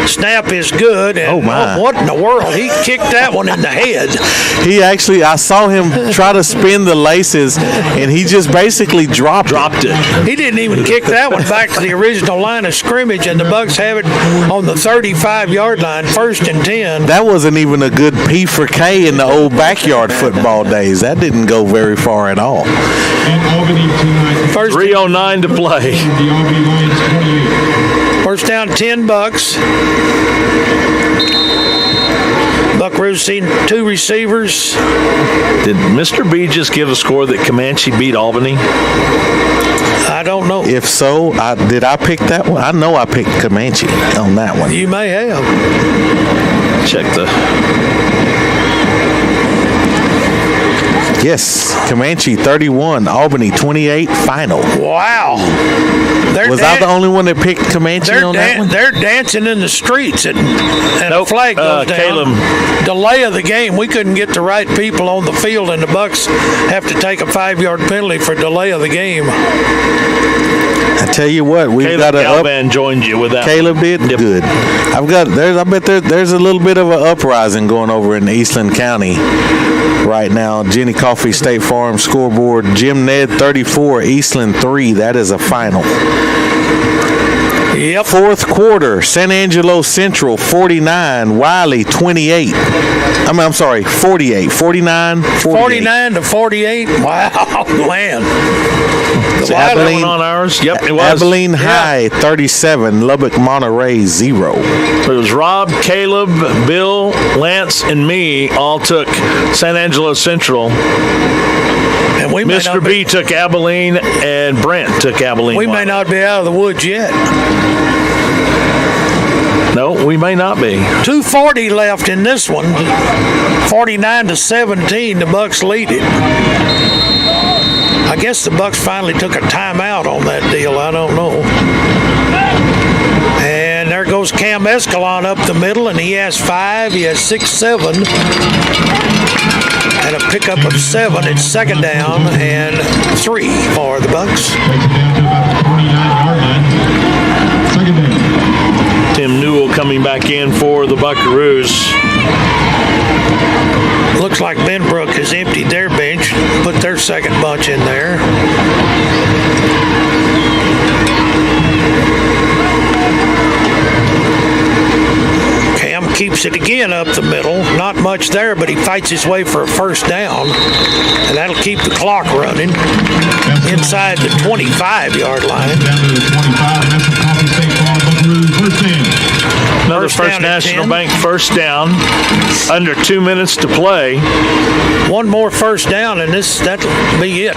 Snap is good. And what in the world? He kicked that one in the head. I saw him try to spin the laces, and he just basically dropped it. He didn't even kick that one back to the original line of scrimmage, and the Bucks have it on the 35-yard line, 1st and 10. That wasn't even a good P for K in the old backyard football days. That didn't go very far at all. 3:09 to play. 1st down, 10 Bucks. Buckaroos seen 2 receivers. Did Mr. B just give a score that Comanche beat Albany? I don't know. If so, did I pick that one? I know I picked Comanche on that one. You may have. Check the... Yes, Comanche 31, Albany 28, final. Wow. Was I the only one that picked Comanche on that one? They're dancing in the streets, and a flag goes down. Caleb. Delay of the game. We couldn't get the right people on the field, and the Bucks have to take a 5-yard penalty for delay of the game. I tell you what, we've got a Galvan joined you with that. Caleb did? Yep. Good. I bet there's a little bit of an uprising going over in Eastland County right now. Jenny Coffee State Farm scoreboard. Jim Ned 34, Eastland 3. That is a final. Yep. 4th quarter, San Angelo Central 49, Wiley 28. I'm sorry, 48. 49, 49 to 48. Wow, man. Abilene on ours. Yep, it was. Abilene High 37, Lubbock Monterey 0. It was Rob, Caleb, Bill, Lance, and me all took San Angelo Central. And Mr. B took Abilene, and Brent took Abilene. We may not be out of the woods yet. No, we may not be. 2:40 left in this one. 49 to 17, the Bucks lead it. I guess the Bucks finally took a timeout on that deal. I don't know. And there goes Cam Escalon up the middle, and he has 5. He has 6-7. And a pickup of 7. It's 2nd down and 3 for the Bucks. Tim Newell coming back in for the Buckaroos. Looks like Benbrook has emptied their bench, put their second bunch in there. Cam keeps it again up the middle. Not much there, but he fights his way for a 1st down. And that'll keep the clock running inside the 25-yard line. Another First National Bank 1st down. Under 2 minutes to play. One more 1st down, and that'll be it.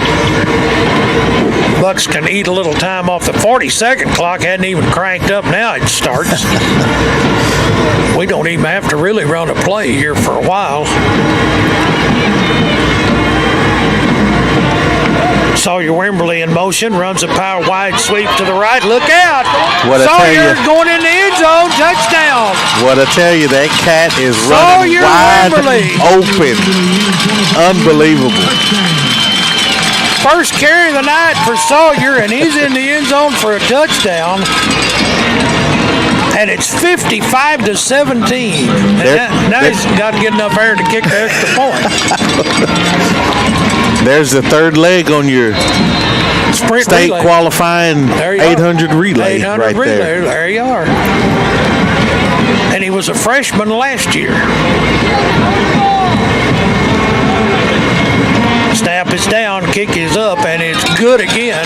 Bucks can eat a little time off. The 40-second clock hadn't even cranked up. Now it starts. We don't even have to really run a play here for a while. Sawyer Wimberly in motion, runs a power wide sweep to the right. Look out! Sawyer's going in the end zone, touchdown! What I tell you, that cat is running wide open. Unbelievable. First carry of the night for Sawyer, and he's in the end zone for a touchdown. And it's 55-17. And now he's got to get enough air to kick the extra point. There's the third leg on your Sprint state relay. qualifying 800 relay 800 right relay. there. There you are. And he was a freshman last year. Snap is down, kick is up, and it's good again.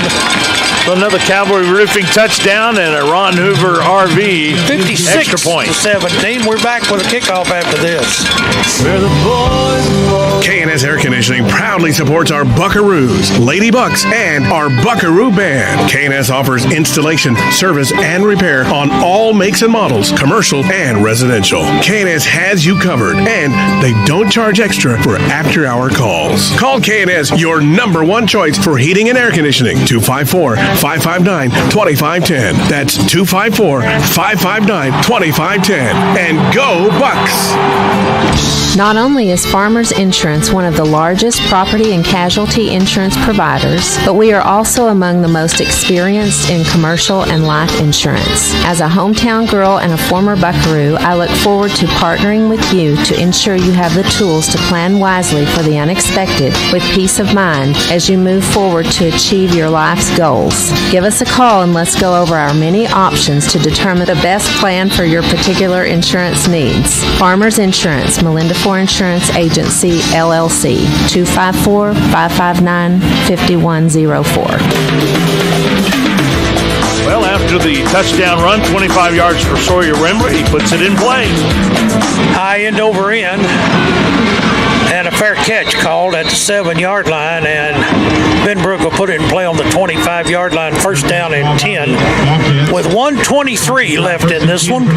So another Cavalry Roofing touchdown and a Ron Hoover RV 56 extra point. to 17. We're back with a kickoff after this. K&S Air Conditioning proudly supports our Buckaroos, Lady Bucks, and our Buckaroo Band. K&S offers installation, service, and repair on all makes and models, commercial and residential. K&S has you covered, and they don't charge extra for after-hour calls. Call K&S, your number one choice for heating and air conditioning. 254-559-2510. That's 254-559-2510. And go Bucks! Not only is Farmers Insurance one of the largest property and casualty insurance providers, but we are also among the most experienced in commercial and life insurance. As a hometown girl and a former Buckaroo, I look forward to partnering with you to ensure you have the tools to plan wisely for the unexpected with peace of mind as you move forward to achieve your life's goals. Give us a call and let's go over our many options to determine the best plan for your particular insurance needs. Farmers Insurance, Melinda Ford Insurance Agency, LLC, 254-559-5104. Well, after the touchdown run, 25 yards for Sawyer Rimmer, he puts it in play. High end over end. And a fair catch called at the 7-yard line, and Benbrook will put it in play on the 25-yard line, first down and 10, with 1:23 left in this one.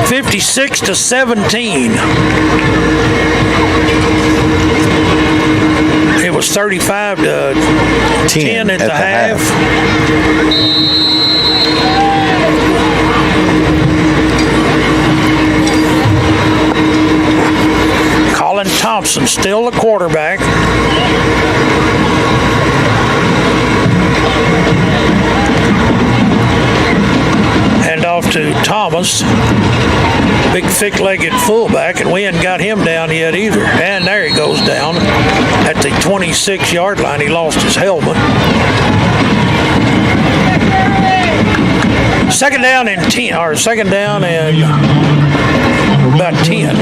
56-17. It was 35-10 at the half. Colin Thompson still the quarterback. Hand off to Thomas, big thick-legged fullback, and we hadn't got him down yet either. And there he goes down at the 26-yard line. He lost his helmet. Second down and 10, or second down and about 10.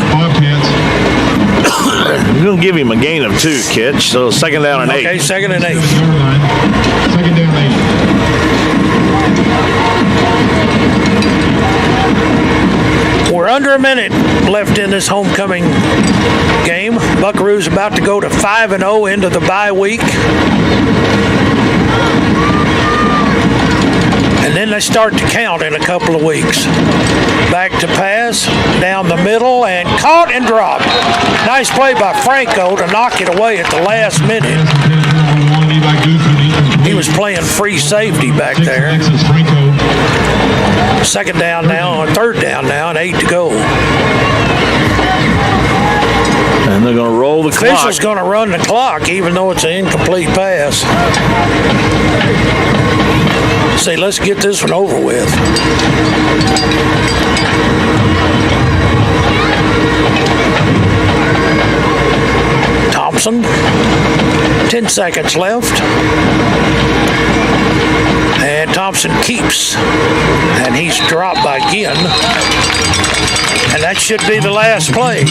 We're going to give him a gain of 2, Kitch, so second down and 8. Okay, second and 8. Second down, 8. We're under a minute left in this homecoming game. Buckaroos about to go to 5-0 into the bye week. And then they start to count in a couple of weeks. Back to pass, down the middle, and caught and dropped. Nice play by Franco to knock it away at the last minute. He was playing free safety back there. Second down now, or third down now, and 8 to go. And they're going to roll the clock. Official's going to run the clock, even though it's an incomplete pass. Say, let's get this one over with. Thompson, 10 seconds left. And Thompson keeps. And he's dropped by Ginn. And that should be the last play.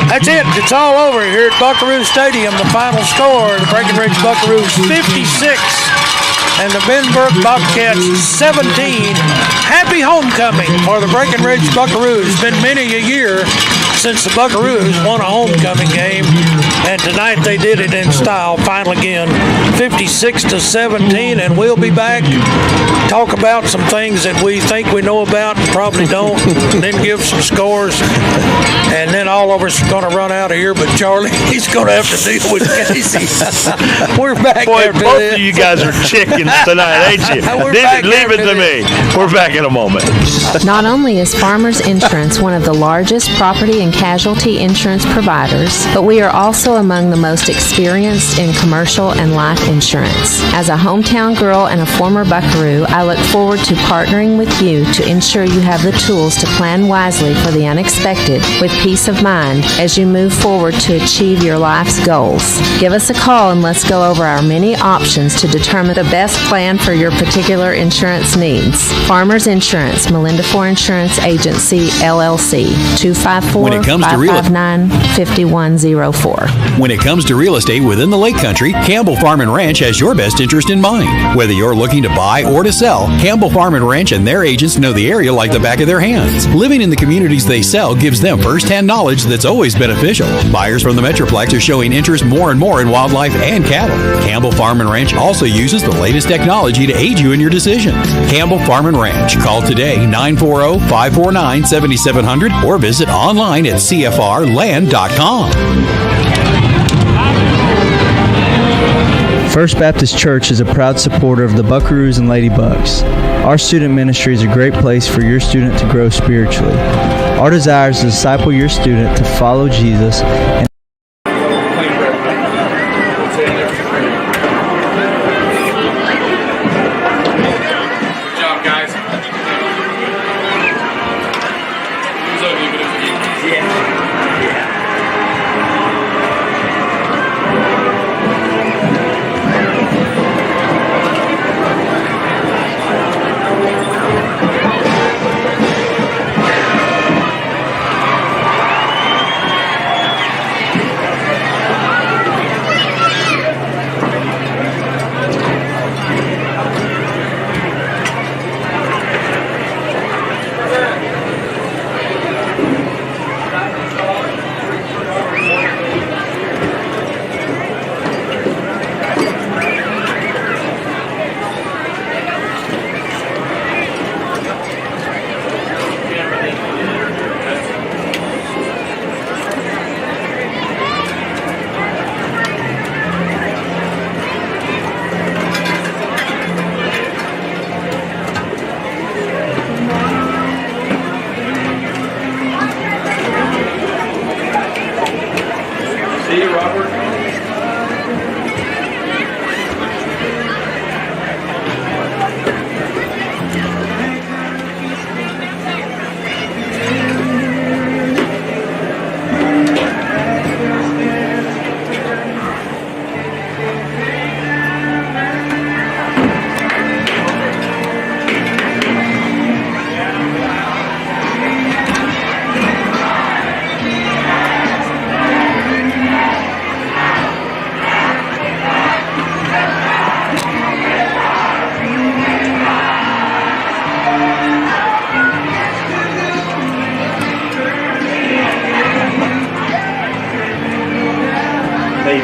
That's it. It's all over here at Buckaroo Stadium. The final score, the Breckenridge Buckaroos 56 and the Benbrook Bobcats 17. Happy homecoming for the Breckenridge Buckaroos. It's been many a year since the Buckaroos won a homecoming game, and tonight they did it in style. Final again, 56-17, and we'll be back, talk about some things that we think we know about and probably don't, and then give some scores, and then all of us are going to run out of here, but Charlie, he's going to have to deal with Casey. We're back. Boy, after both this. of you guys are chickens tonight, ain't you? Leave it to me. We're back in a moment. Not only is Farmers Insurance one of the largest property and and casualty insurance providers, but we are also among the most experienced in commercial and life insurance. As a hometown girl and a former Buckaroo, I look forward to partnering with you to ensure you have the tools to plan wisely for the unexpected with peace of mind as you move forward to achieve your life's goals. Give us a call and let's go over our many options to determine the best plan for your particular insurance needs. Farmers Insurance, Melinda Ford Insurance Agency, LLC, 254-559-5104. When it comes to real estate within the Lake Country, Campbell Farm and Ranch has your best interest in mind. Whether you're looking to buy or to sell, Campbell Farm and Ranch and their agents know the area like the back of their hands. Living in the communities they sell gives them first-hand knowledge that's always beneficial. Buyers from the Metroplex are showing interest more and more in wildlife and cattle. Campbell Farm and Ranch also uses the latest technology to aid you in your decisions. Campbell Farm and Ranch. Call today 940-549-7700 or visit online at cfrland.com. First Baptist Church is a proud supporter of the Buckaroos and Ladybugs. Our student ministry is a great place for your student to grow spiritually. Our desire is to disciple your student to follow Jesus and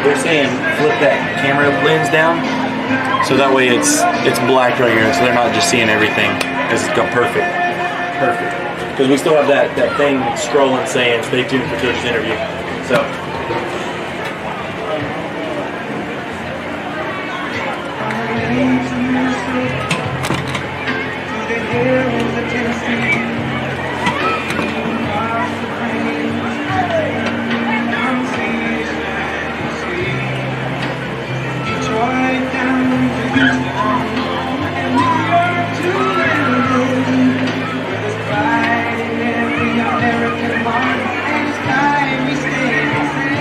they're saying flip that camera lens down so that way it's black right here, so they're not just seeing everything. It's got perfect. Because we still have that thing scrolling saying stay tuned for Coach's interview. So. American heart and sky we stay the same.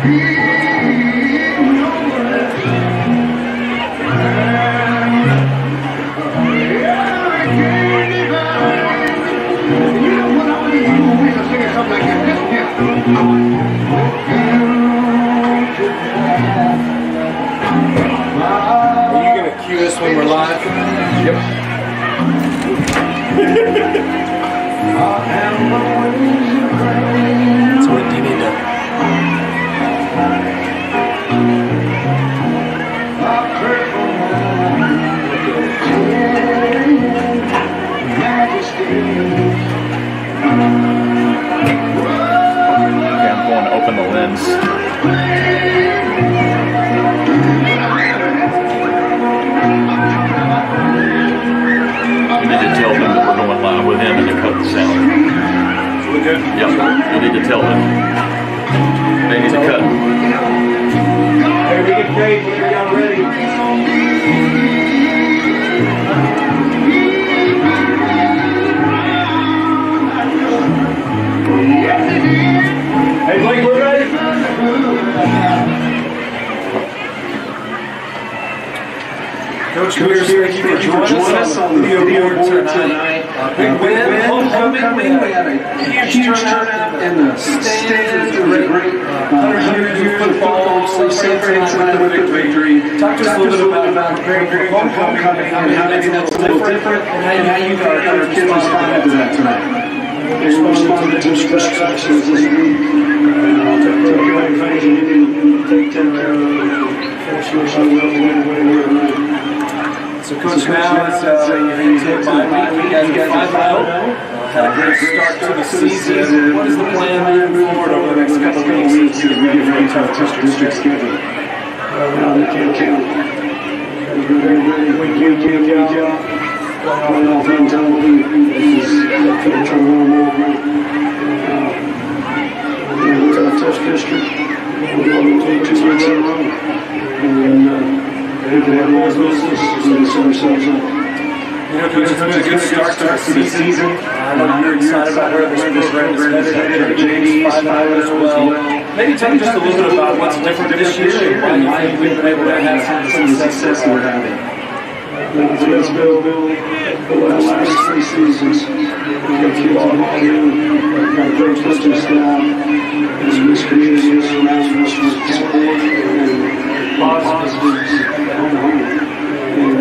Are you going to cue us when we're live? Yep. So what do you need to... Okay, I'm going to open the lens. You need to tell them that we're going live with him and to cut the sound. We good? Yep. You need to tell them. They need to cut. Hey, we get paid when y'all ready. Hey, Blake, we're ready. Coach Pierce, thank you for joining us on the video board tonight. Big win, homecoming. We had a huge turnout in the stands. It was a great 100 years of football. So celebrating tonight with a victory. Talk to us a little bit about preparing for homecoming and how maybe that's a little different and how you got our kids responded to that tonight. They responded to instructions this week. Take care of So Coach, now it's you guys get 5-0. Had a great start to the season. What is the plan moving forward over the next couple of weeks as we get ready for our district schedule? we can't count. We can't count. Going off mentality is trying to run more. We're a tough district. We're going to take 2 weeks in a row. And they can have more business and set ourselves up. You know, Coach, it's been a good start to the season. I know you're excited about where this program is headed. The JD's 5-0 as well. Maybe tell me just a little bit about what's different this year and why you think we've been able to have some success that we're having. Let's build the last 3 seasons. We got kids on all new. We've got a great coaching staff. This community is around us with support and positives on the home. And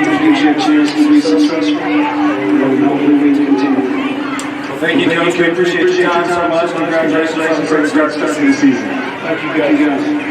it gives you a chance to be successful. And hopefully we can continue. Well, thank you, Coach. We appreciate your time so much. Congratulations on the great start to the season. Thank you, guys.